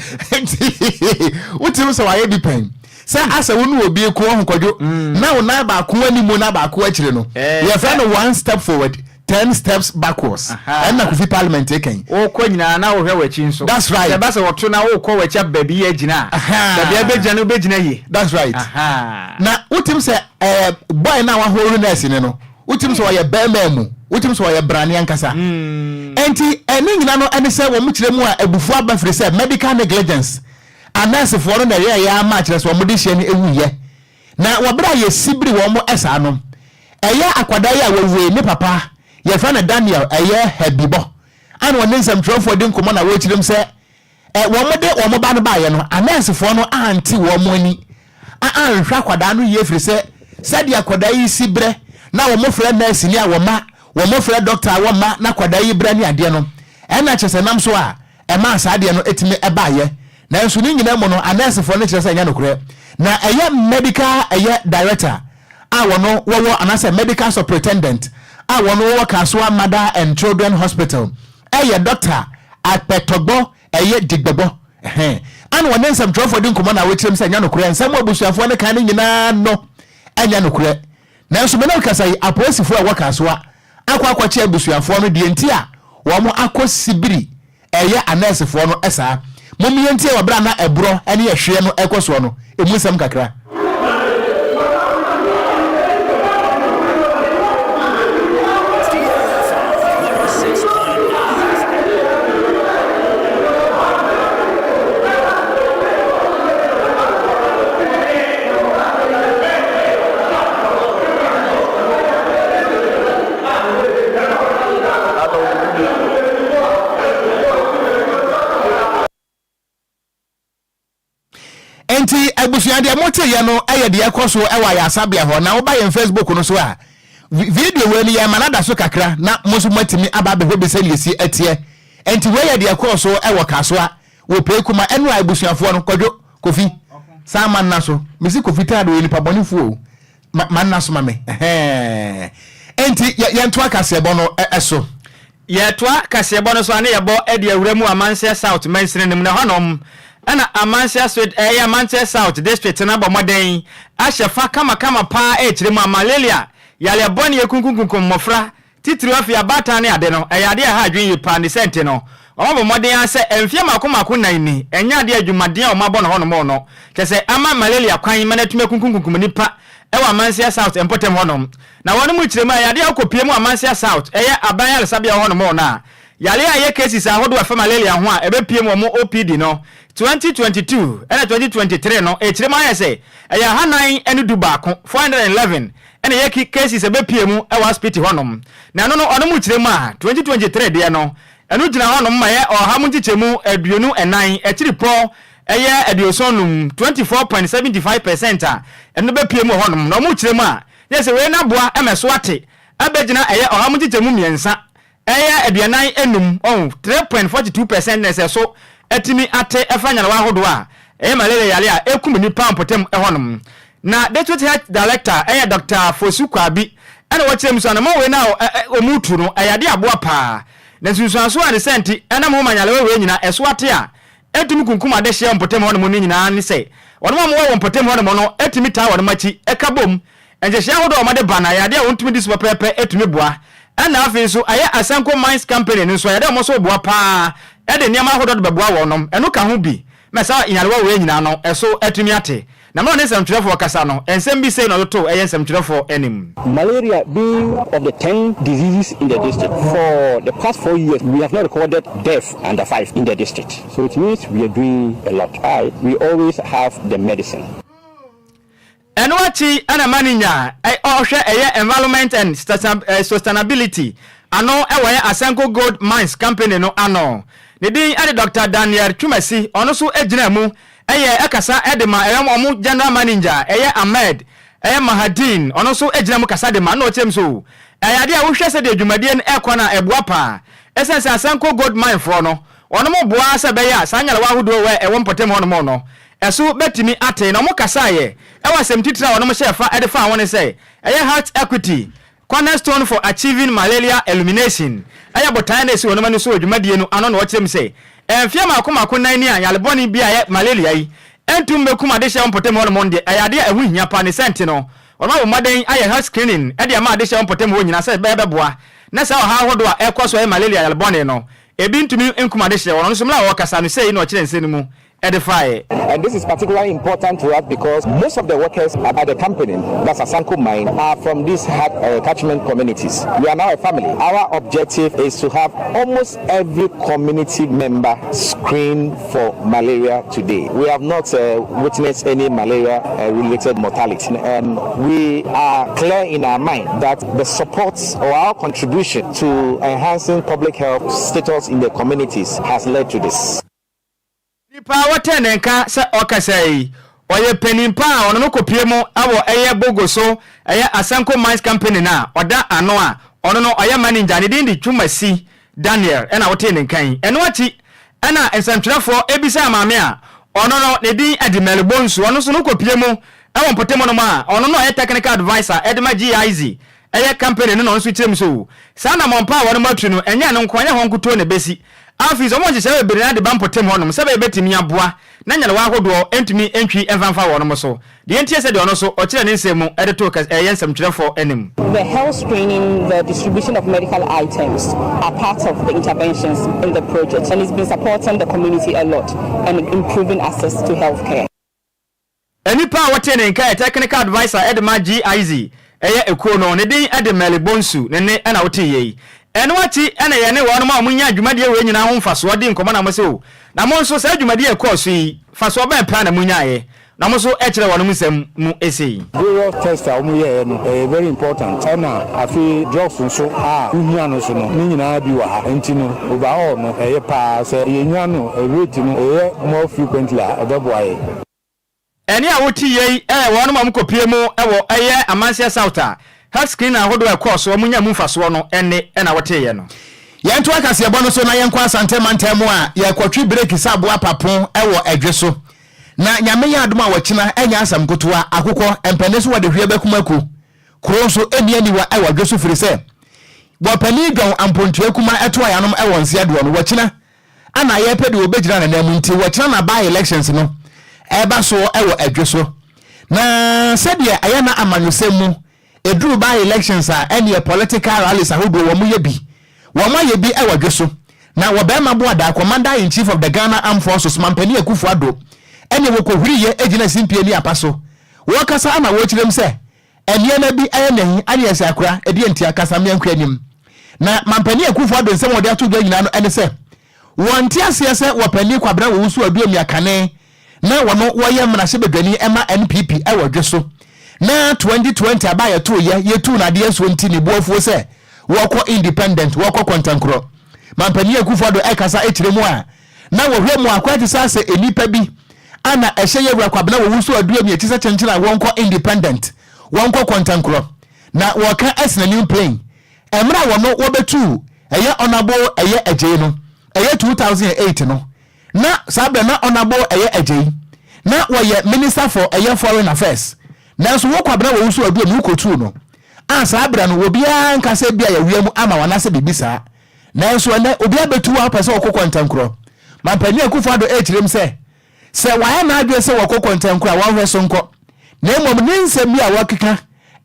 what you say why be pen say as a wonu obi ko ho kwadwo now na ba ko animu na ba ko akire no your friend 1 step forward 10 steps backwards and na Kofi Parliament eken o ko nyina na wo hwe wachi nso that's right se ba se woto na wo ko wachi baby ye gina baby abegina no begina yi that's right na utim se boy na wa holu nurse ni no utim se wa bema mu utim se wa brane ankasa enti eni nyina no ene se wo mu kire mu a ebufu abafre se medical negligence anase for no na ya ma kire se wo mu de hye ni ewuye na wo bra ye sibiri wo mu esa no eya akwada ya wewe ni papa your friend Daniel eye hebibo and one nsem trofo de nkomo na we kirim se wo mo ba no ba ye no anase for no anti wo mo ani hwa kwada no ye firi se dia kwada yi sibre na wo mo frɛ nurse ni a wo mo frɛ doctor wo ma na kwada yi bra ni ade no na kyese nam so a ma asade no etimi eba ye na nso ni nyina mo no anase for no kyese nya no korɛ na eye medical director a wono wo anase medical superintendent a wono wo Kaswa Mother and Children Hospital doctor at Petogbo digbebo and one nsem trofo din komo na wetirem se nya no kure nsem abusuafo ne kan nyina no anya no kure na nso me na kasai aposifo a Kaswa akwa che abusuafo no de enti a wo mo akosibiri anesefo no esa momye enti e wabra na ebro ene ye hwe no ekoso no emu nsem kakra abusuande mote ye no de ekoso wa ya sabia ho na wo ba ye Facebook no so a video we ni ye manada so kakra na moso matimi aba be ho be selisi atie enti we ye de ekoso wo Kaswa wo pe kuma enu abusuafo no Kwadwo Kofi sama na so misi Kofi tado we ni pabonifu o man na so mame enti ye nto akasebo no eso ye to akasebo no so ane ye bo e de awuramu amanse South mansene nim na honom ana Amansia Street Manchester South District na ba moden ahyefa kama pa kire mu malaria yale boni ekunkunkum mofra titiri afia bata ne ade no ade ha adwen yi pa ne sente no omo moden ase emfia makoma nan ni enya ade adwumaden o mabɔ no hono mo no kese ama malaria kwan manatume ekunkunkum nipa ewa Amansia South empotem hono na wono mu kire mu ade akopie mu Amansia South aban yale sabia hono mo na yale aye cases ahodo afa malaria ho a ebepie mu mo OPD no 2022 and 2023 no echirema yese eya hanan enu dubako 411 ene yeki cases ebepie mu e hospital honom na no ono mu chirema 2023 de no enu gina honom ma ye ohamu chichemu aduonu enan echiripo eye aduosonum 24.75% a enu bepie mu honom no mu chirema yese we na boa emeso ate abegina eye ohamu chichemu miensa eye aduanan enum 3.42% nese so etimi ate efanya na wahodo a malaria yale a ekum ni pampotem ehonum na deputy health director Dr. Fosukwabi ene wachirem so na mo we na omutu no ayade aboa pa na sunsuanso a resenti ena mo manyale we nyina eso ate a etimi kunkum ade hye mpotem honum ni nyina ne se wono mo wo mpotem honum no etimi ta wono machi ekabom enje hye ahodo o made bana ayade a wontumi disupa pepe etimi boa ena afi so aye Asanko Mines Company ni so ayade mo so boa pa ede niam ahodo de beboa wonom eno ka ho bi mesa inyalewa we nyina no eso etumi ate na mo ne semtwerefo kasa no ensem bi say no to semtwerefo enim. Malaria being of the 10 diseases in the district, for the past 4 years we have not recorded death under 5 in the district, so it means we are doing a lot. We always have the medicine. Enwachi ana maninya ohwe environment and sustainability ano ewe Asanko Gold Mines Company no ano ne din ade Dr. Daniel Twumasi ono so agina mu ekasa edema omu general manager Ahmed Mahadin ono so agina mu kasa de ma no chem so ade a wo hwe se de adwumadie no ekwana eboapa essence Asanko Gold Mine for no ono mo boa se be ya sanyala wa hodo we ewo mpotem hono mo no eso betimi ate na mo kasa ye ewa sem titira ono mo shefa ede fa won say health equity cornerstone for achieving malaria elimination botan na si ono mani so adwumadie no ano na wokyem say enfia makoma nan ni anyaleboni bia malaria yi entum bekum de hye mpotem hono mo de ayade a ehuhia pa ne sente no ono ma moden health screening ede ma de hye mpotem ho nyina say bebeboa na say ha hodo a ekoso malaria anyaleboni no ebi ntumi enkum de hye ono so mla wo kasa no say no kire nseni mu edify. And this is particularly important to us because most of the workers at the company, that's Asanko Mine, are from these catchment communities. We are now a family. Our objective is to have almost every community member screened for malaria today. We have not witnessed any malaria-related mortality. And we are clear in our mind that the support or our contribution to enhancing public health status in the communities has led to this. Nipa watenenka se okasai oye penimpa ono no kopiemu awo eye bogoso eye Asanko Mines Company na oda ano a ono no oye manager ne din di Twumasi Daniel ena wotenenkan eno achi ena ensantwerefo ebisa maame a ono no ne din Edimel Bonsu ono so no kopiemu ewo mpotemo no ma ono no oye technical advisor Edma GIZ eye company no so kyerem so sana mompa wono matu no enya no nkwanya honkuto ne besi afis omo hye be na de bampotem honom se be betimi aboa na nyane wa hodo entumi entwi enfanfa wonom so de entie se de ono so o kire ne nsemu edeto yensem kyerefo enim. The health screening, the distribution of medical items are part of the interventions in the project, and it's been supporting the community a lot and improving access to healthcare. Enipa watenenka technical advisor Edma GIZ eye ekono ne din Edimel Bonsu ne na woteye enwati ene ye ne wono ma munya adwumadie we nyina ho mfaso de nkoma na mo se o na mo nso sa adwumadie course yi faso ba plan na munya ye na mo so e kire wono musem mu ese rural test a mu ye no very important na afi drugs nso unya no so no ni nyina bi wa ha enti no overall no ye pa se ye nya no rate no ye more frequently abeboa ye eni a woti ye wono ma mkopie mu ewo eye Amansia South health screen ahodo e course wo munya mu mfaso no ene na woteye no yento akase ebo no so na yenkwa asante mantemu a ye kwatwi break sabo apapon ewo edweso na nyame ya adoma wakina enya asam kotoa akokọ empene so wode hwe bekumaku kro so eni wa ewo edweso firi se bo pani dwon ampontua kuma eto ayanom ewo nse ado no wakina ana ye pede obegira na namu nti wakina na by elections no eba so ewo edweso na sede ayana amanyosemu eduru by elections any political rallies ahodo wo mu ye bi ewa dweso na wo be mabo ada commander in chief of the Ghana Armed Forces Mampani Akufo Addo ene wo kohwiriye ejina simpie ni apaso wo kasa ama wo kirem se ene na bi ayenahi ane ese akura edi enti akasa me ankwa nim na Mampani Akufo Addo nsem wo de ato dwa nyina no ene se wonti ase se wo pani kwabra wo wusu aduomi akane na wono wo ye mrahye bedwani ema NPP ewa dweso na 2020 abaya to ye tu na de so nti ni boafuo se woko independent woko kontankro Mampani Akufo Addo ekasa ekiremu a na wo hwe mu akwati sase enipa bi ana ehye yewura kwabena wo wusu aduomi etise chenchira wonko independent wonko kontankro na woka asina new plane emra wono wobetu eye onabo eye eje no eye 2008 no na sabe na onabo eye eje na wo ye minister for eye foreign affairs na so wo kwabena wo wusu aduomi ukotu no sabra no obia nkase bia ya wiamu ama wanase bibisa na so na obia betu wa pese okokontankro Mampani Akufo Addo ekirem se waya na adwe se okokontankro wa hwe so nko na emom ni nsem bia wakeka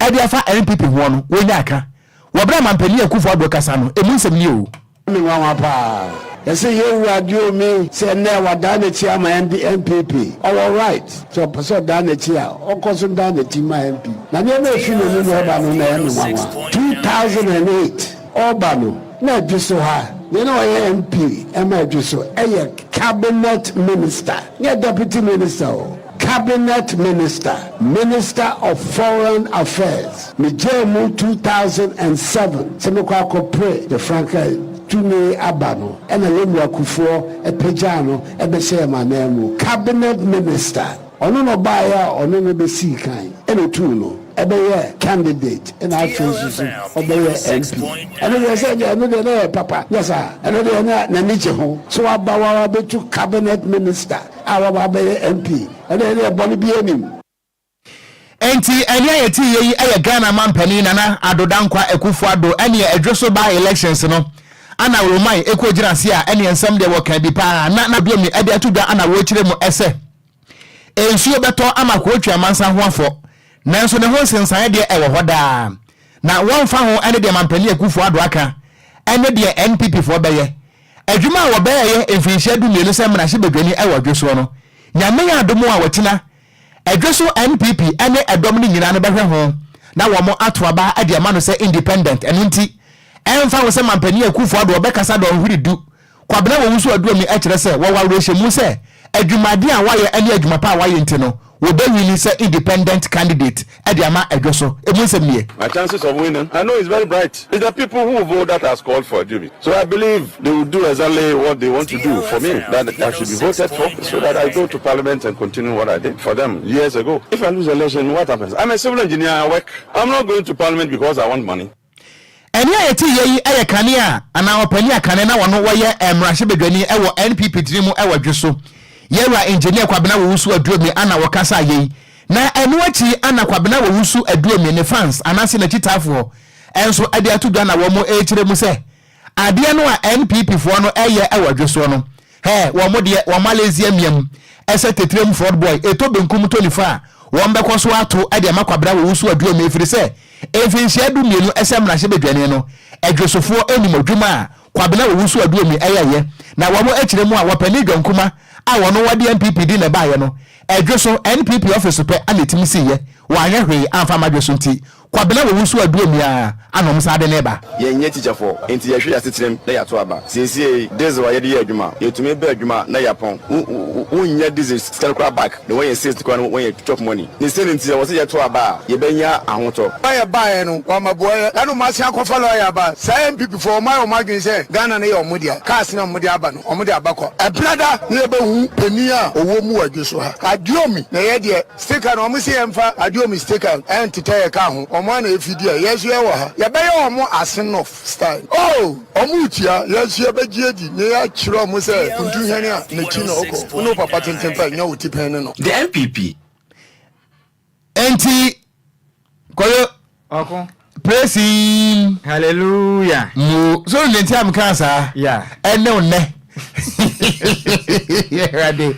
e dia fa NPP ho no wonya aka wobra Mampani Akufo Addo kasa no emu nsem ni o mi nwa pa yese ye radio mi se na wada na chi ama NPP all right so person da na chi a okoso da na chi ma MP na ne na efi no no ba no na enu mama 2008 obano na dweso ha ne na ye MP ema dweso eye cabinet minister ne deputy minister cabinet minister, Minister of Foreign Affairs. Mijemu 2007. Semekwa pray the Franca Tune Abano and a Lumba Kufo, a Pejano, a Besema cabinet minister. Ono baya ono be see kind. Eno tuno. Ebe candidate in our choices. Obey MP. And they said, I know they papa. Yes, sir. And they na niche home. So abawa be to cabinet minister. Our MP. And then body be him. Enti enya yeti yi Ghana man pani nana adodankwa Akufo-Addo ene adwoso by elections no ana roman ekojira se a ene ensam de wo kan bi pa na biom ni ade atudwa ana wo kire mu ese ensuo beto amako atwa mansa ho afo nanso ne ho sensan de ewo hoda na won fa ho ene de man pani Akufo-Addo aka ene de NPP fo beye adwuma wo beye emfinhia du mienu se mra hye bedwani ewo dwoso no nyame ya adomo a watina edweso NPP ene edom ni nyina ne behwe ho na wo mo atoaba ade ma no se independent enunti emfa wo se mampani Akufo-Addo obekasa do hwiridu kwabena wo wusu adu mi ekire se wo wawrehye mu se adwumade a waye ene adwuma pa waye ntino wo be wini se independent candidate ade ama edweso emunsemiye. My chances of winning, I know it's very bright. It's the people who vote that has called for Jimmy. So I believe they will do exactly what they want to do for me, that I should be voted for, so that I go to parliament and continue what I did for them years ago. If I lose the election, what happens? I'm a civil engineer, I work. I'm not going to parliament because I want money. Eni ayeti yeyi eye kane a ana opani akane na wono woye emrahye bedwani ewo NPP trimu ewo dweso yewa engineer kwabena wo wusu aduomi ana wokasa yeyi na enu achi ana kwabena wo wusu aduomi ne fans anase na chitafo enso ade atudwa na wo mo ekire mu se ade no a NPP fo no eye ewo dweso no wo mo de wo Malaysia miam ese tetrem fraud boy eto benkum tonifa wo mbekọ so ato ade amakwabena wo wusu aduomi efiri se efinhia du mienu esemra hye bedwane no edwosofo enim adwuma kwabena wo wusu aduomi eyeye na wo mo ekire mu a wo pani dwankuma a wono wade NPP di na baaye no edwoso NPP office pe anetimi siye wanye hwe amfa madwoso nti kwabena wo wusu aduomi a anom sa de neba Yenye teacher for enti yehwe asetrem na yato aba sinsie days wa yede adwuma yetumi be adwuma na yapon unya disease skalkra back the way you say to when you chop money ni say enti wo se yato aba ye benya ahoto Bye no wa maboy anu ma se akofa lawyer ba say MPP for my omagin say Ghana na ye omodia cars na omodia aba no omodia abakọ e brother na be hu pani a owo mu wadwoso ha adiomi na ye de sticker na omo se emfa adiomi sticker entita ye ka ho omo na efidie yesu ye wo ha ye be ye omo asen of style omo utia yesu ye be giedi ne ya kire omo se ntu hene a na chi na oko no papa tenten pa nya woti pen no the MPP enti koyo Oko. praising Hallelujah. mu so nti am kansa Yeah. ene one ready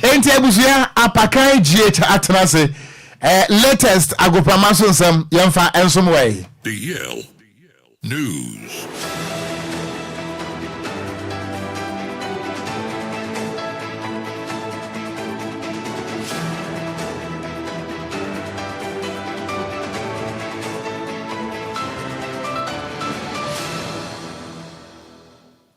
enti abusia apakan GH atrase latest agopamaso nsam yemfa ensom way DL News.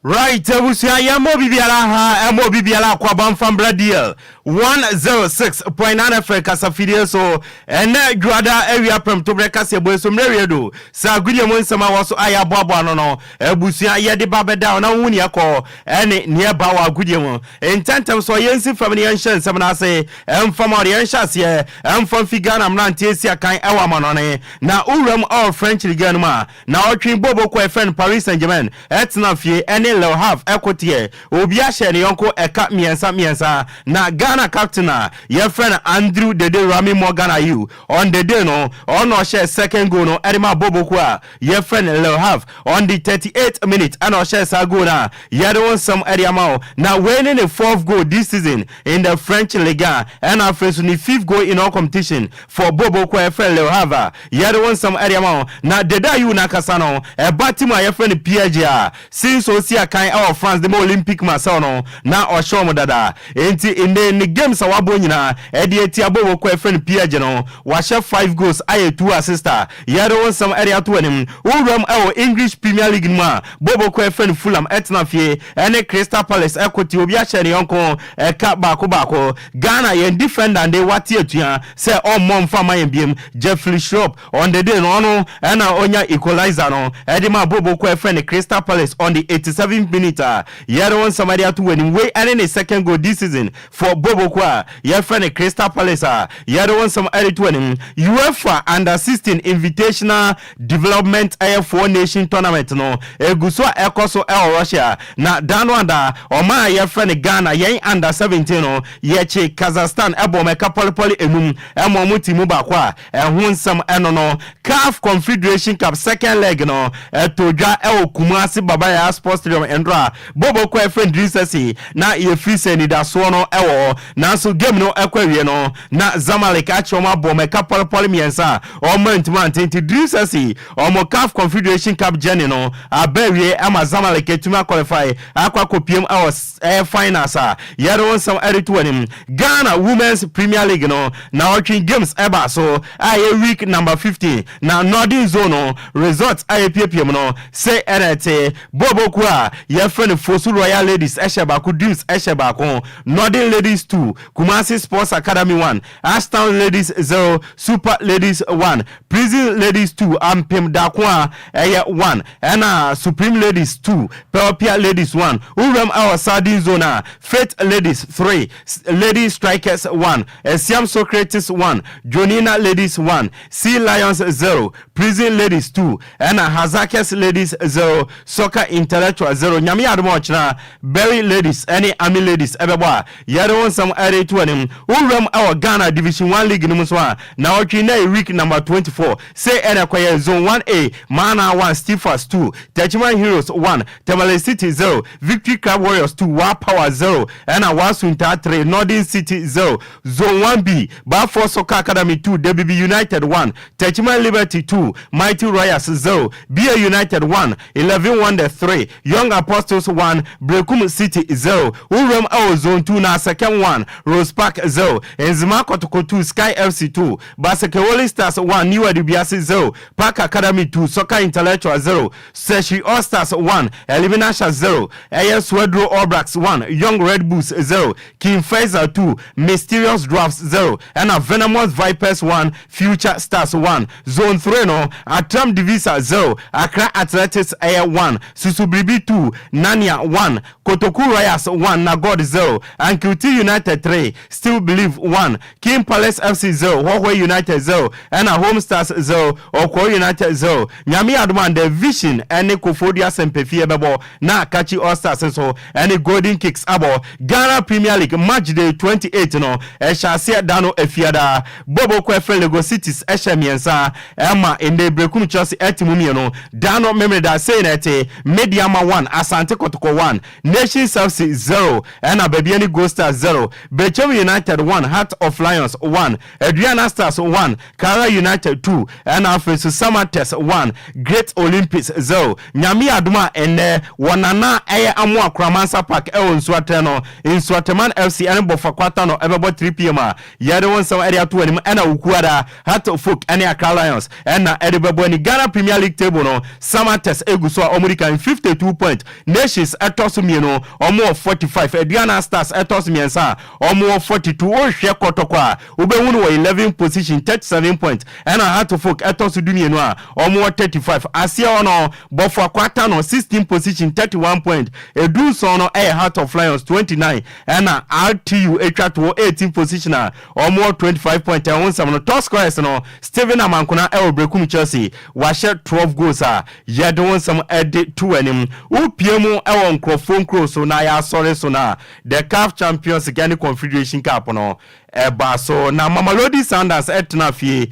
Right, ebusia yamo bibiala ha emo bibiala kwa bamfambra deal 106.9 FM kasafidie so ene dwada area prem to breka se boy so mredo sa gudie mo nsema wo so aya boabo no ebusia ye de babeda na wuni akọ ene nieba wa gudie mo intentem so yensi family yenhye nsem na se emfama de yenhye se emfam figa na mrante esi akan ewa manone na uram all French Ligue no ma na otwen bobo ko FN Paris Saint-Germain etna fie ene will have equity obi a share ne yonko eka miensa na Ghana captain your friend Andrew Dede Rami Morgan are you on the day no on no share second goal no Edema Boboku a your friend will have on the 38th minute and no share sa goal na you don't some area ma now winning the fourth goal this season in the French Ligue and our first the fifth goal in all competition for Boboku your friend will have you don't some area ma now Dede you na kasano e batima your friend PSG since Otia kan our France the Olympic masono na osho mo dada enti in the games awabo nyina edi etiabo ko friend Piaje no wa share 5 goals aye 2 assists yero won some area to anim uram our English Premier League ma bobo ko friend Fulham etna fie ene Crystal Palace ekoti obi a share yonko eka baako Ghana yen defender de wati atua say on mom fama yen biem Jeffrey Shop on the day no ena onya equalizer no edi ma bobo ko friend Crystal Palace on the 87th minute yero won some area to anim we ene the second goal this season for bobo kwa ye friend Crystal Palace yero won some area to anim UEFA under 16 invitational development AF4 nation tournament no eguso ekoso Russia na danwanda oma ye friend Ghana yen under 17 no ye che Kazakhstan ebo meka polipoli enum emo mutimu bakwa ehun sam eno no CAF Confederation Cup second leg no etodwa Kumasi Babaya Sports Stadium endra bobo ko friend Drisesi na ye free send da so no ewo na so game no ekwawie no na Zamalek achoma bo meka polipoli miensa o mantima Drisesi o mo CAF Confederation Cup journey no abawie ama Zamalek etuma qualify akwa kopiem awas finals yero some editu anim Ghana Women's Premier League no na watching games eba so aye week number 15 na Northern Zone no results aye PPM no say erete bobo kwa ye friend Fosu Royal Ladies esheba ku Dreams esheba ko Northern Ladies 2 Kumasi Sports Academy 1 Ashtown Ladies 0 Super Ladies 1 Prison Ladies 2 Ampem Dakwa 1 and Supreme Ladies 2 Pelpia Ladies 1 Uram our Sardine Zona Faith Ladies 3 Ladies Strikers 1 Siam Socrates 1 Jonina Ladies 1 Sea Lions 0 Prison Ladies 2 and Hazakes Ladies 0 Soccer Intellectual 0 Nyami Admochna Berry Ladies any Army Ladies ebeba yero some area to anim Uram our Ghana Division 1 League numuswa na okina week number 24 say ena zone 1A Mana 1 Steelers 2 Techiman Heroes 1 Tamale City 0 Victory Club Warriors 2 War Power 0 and Wasunta 3 Northern City 0 Zone 1B Balfour Soccer Academy 2 WB United 1 Techiman Liberty 2 Mighty Royals 0 BA United 1 11 Wonder 3 Young Apostles 1 Brekum City 0 Uram Our Zone 2 na second 1 Rose Park 0 Enzima Kotoko 2 Sky FC 2 Basekewoli Stars 1 New Adibiasi 0 Park Academy 2 Soccer Intellectual 0 Seshi All Stars 1 Eliminasha 0 AS Wedro All Blacks 1 Young Red Bulls 0 King Faisal 2 Mysterious Drafts 0 and a Venomous Vipers 1 Future Stars 1 Zone 3 no Atram Divisa 0 Accra Athletics Air 1 Susubribi 2 Nania 1 Kotoku Royals 1 Nagod 0 and QT United 3 Still Believe 1 King Palace FC 0 Huawei United 0 and a Home Stars 0 Okoro United 0 Nyami Adman the Vision and Kofodia Sempefie Bebo na Kachi All Stars so and Golden Kicks abo Ghana Premier League match day 28 no Eshasia Dano Efiada Bobo Kwefre Lagos Cities Eshemiensa Emma in the Brekum Chelsea Etimumi no Dano memory that say that Mediama 1 Asante Kotoko 1 Nation South 0 and a Babiani Ghost Stars 0 Bechem United 1 Heart of Lions 1 Adriana Stars 1 Kara United 2 and Alfred Summer Test 1 Great Olympics 0 Nyami Aduma and Wanana Aya Amwa Kramansa Park in Swateno in Swateman FC and Bofakwata no Ebebo 3 PM Yade won some area 2 and Ukuada Heart of Folk and Accra Lions and Edibebo in Ghana Premier League table no Summer Test Eguswa Omurika in 52 points Nations Etosumino or more 45 Adriana Stars Etosmiensa or more 42 or share Kotokwa Ubewunu 11 position 37 points and Heart of Folk Etosudumino or more 35 Asia ono Bofakwata no 16 position 31 point Edu Sono a Heart of Lions 29 and RTU Etrato 18 position or more 25 point and some no top scorers no Steven Amankuna El Brekum Chelsea washe 12 goals yadon some edit 2 anim upiemu ewon crofon cross so na ya sorry so na the CAF Champions Ghana Confederation Cup no eba so na Mamelodi Sundowns etna fie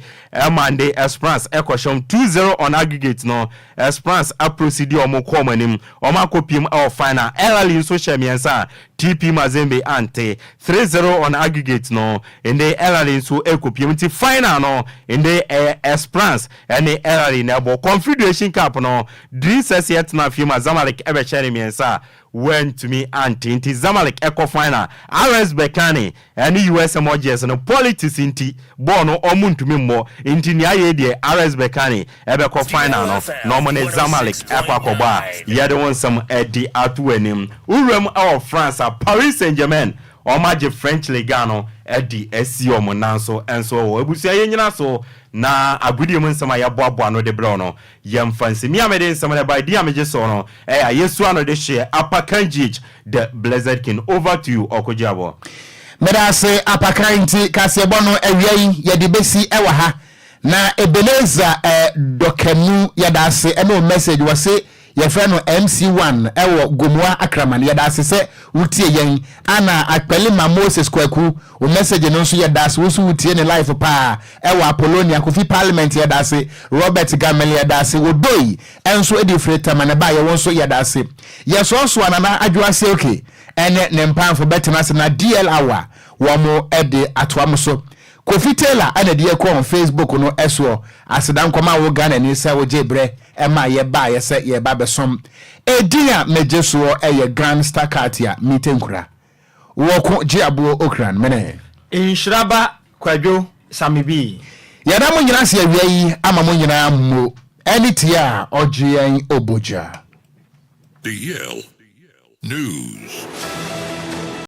Monday Esperance ekoshom 2-0 on aggregate no Esperance a procedure omo komanim omo akopim our final Elali so shemiensa TP Mazembe ante 3-0 on aggregate no ende Elali so ekopim ti final no ende Esperance ene Elali na bo Confederation Cup no Dream says yet na fie Zamalek ebe shemiensa went to me anti Zamalek eco final RS Bekani and US emojis no politics inti bono omuntu mi mo inti ni aye de RS Bekani ebe ko final no mone Zamalek akwakoba ye de won some edi atuanim urem of France Paris Saint-Germain o maje French Ligue no edi esi o monanso enso ebusia ye nyina so na agudi mu nsama ya boaboa no de bro no yem fancy mi amede nsama by dia meje so no yesu ano de share apakanjich the blessed king. Over to you Okogyeabour. Medase apakanti kasebo no awiai ye de besi ewa ha na Ebeneza dokemu yadase eno message wase ye friend no MC1 ewo gomwa akraman yadase se wutie yen ana akpele ma Moses kwaku o message no so yadase wo so wutie ne life pa ewo Apollonia kofi parliament yadase Robert Gamel yadase odoi enso edifreta maneba ye won so yadase yeso so anana adwase okay ene ne mpanfo betena se na DL hour wo mo ede atwam so Kofi Taylor ana die ko on Facebook no eso asedan koma wo Ghana ni se wo jebre ema ye ba ye se ye ba besom edia mejeso eye Grand Star Katia mitenkura wo Okogyeabour Ocran mene Nhyiraba Kwadwo Sammy B yada mo nyina se awiai ama mo nyina mo enitia ogyean oboja DL News.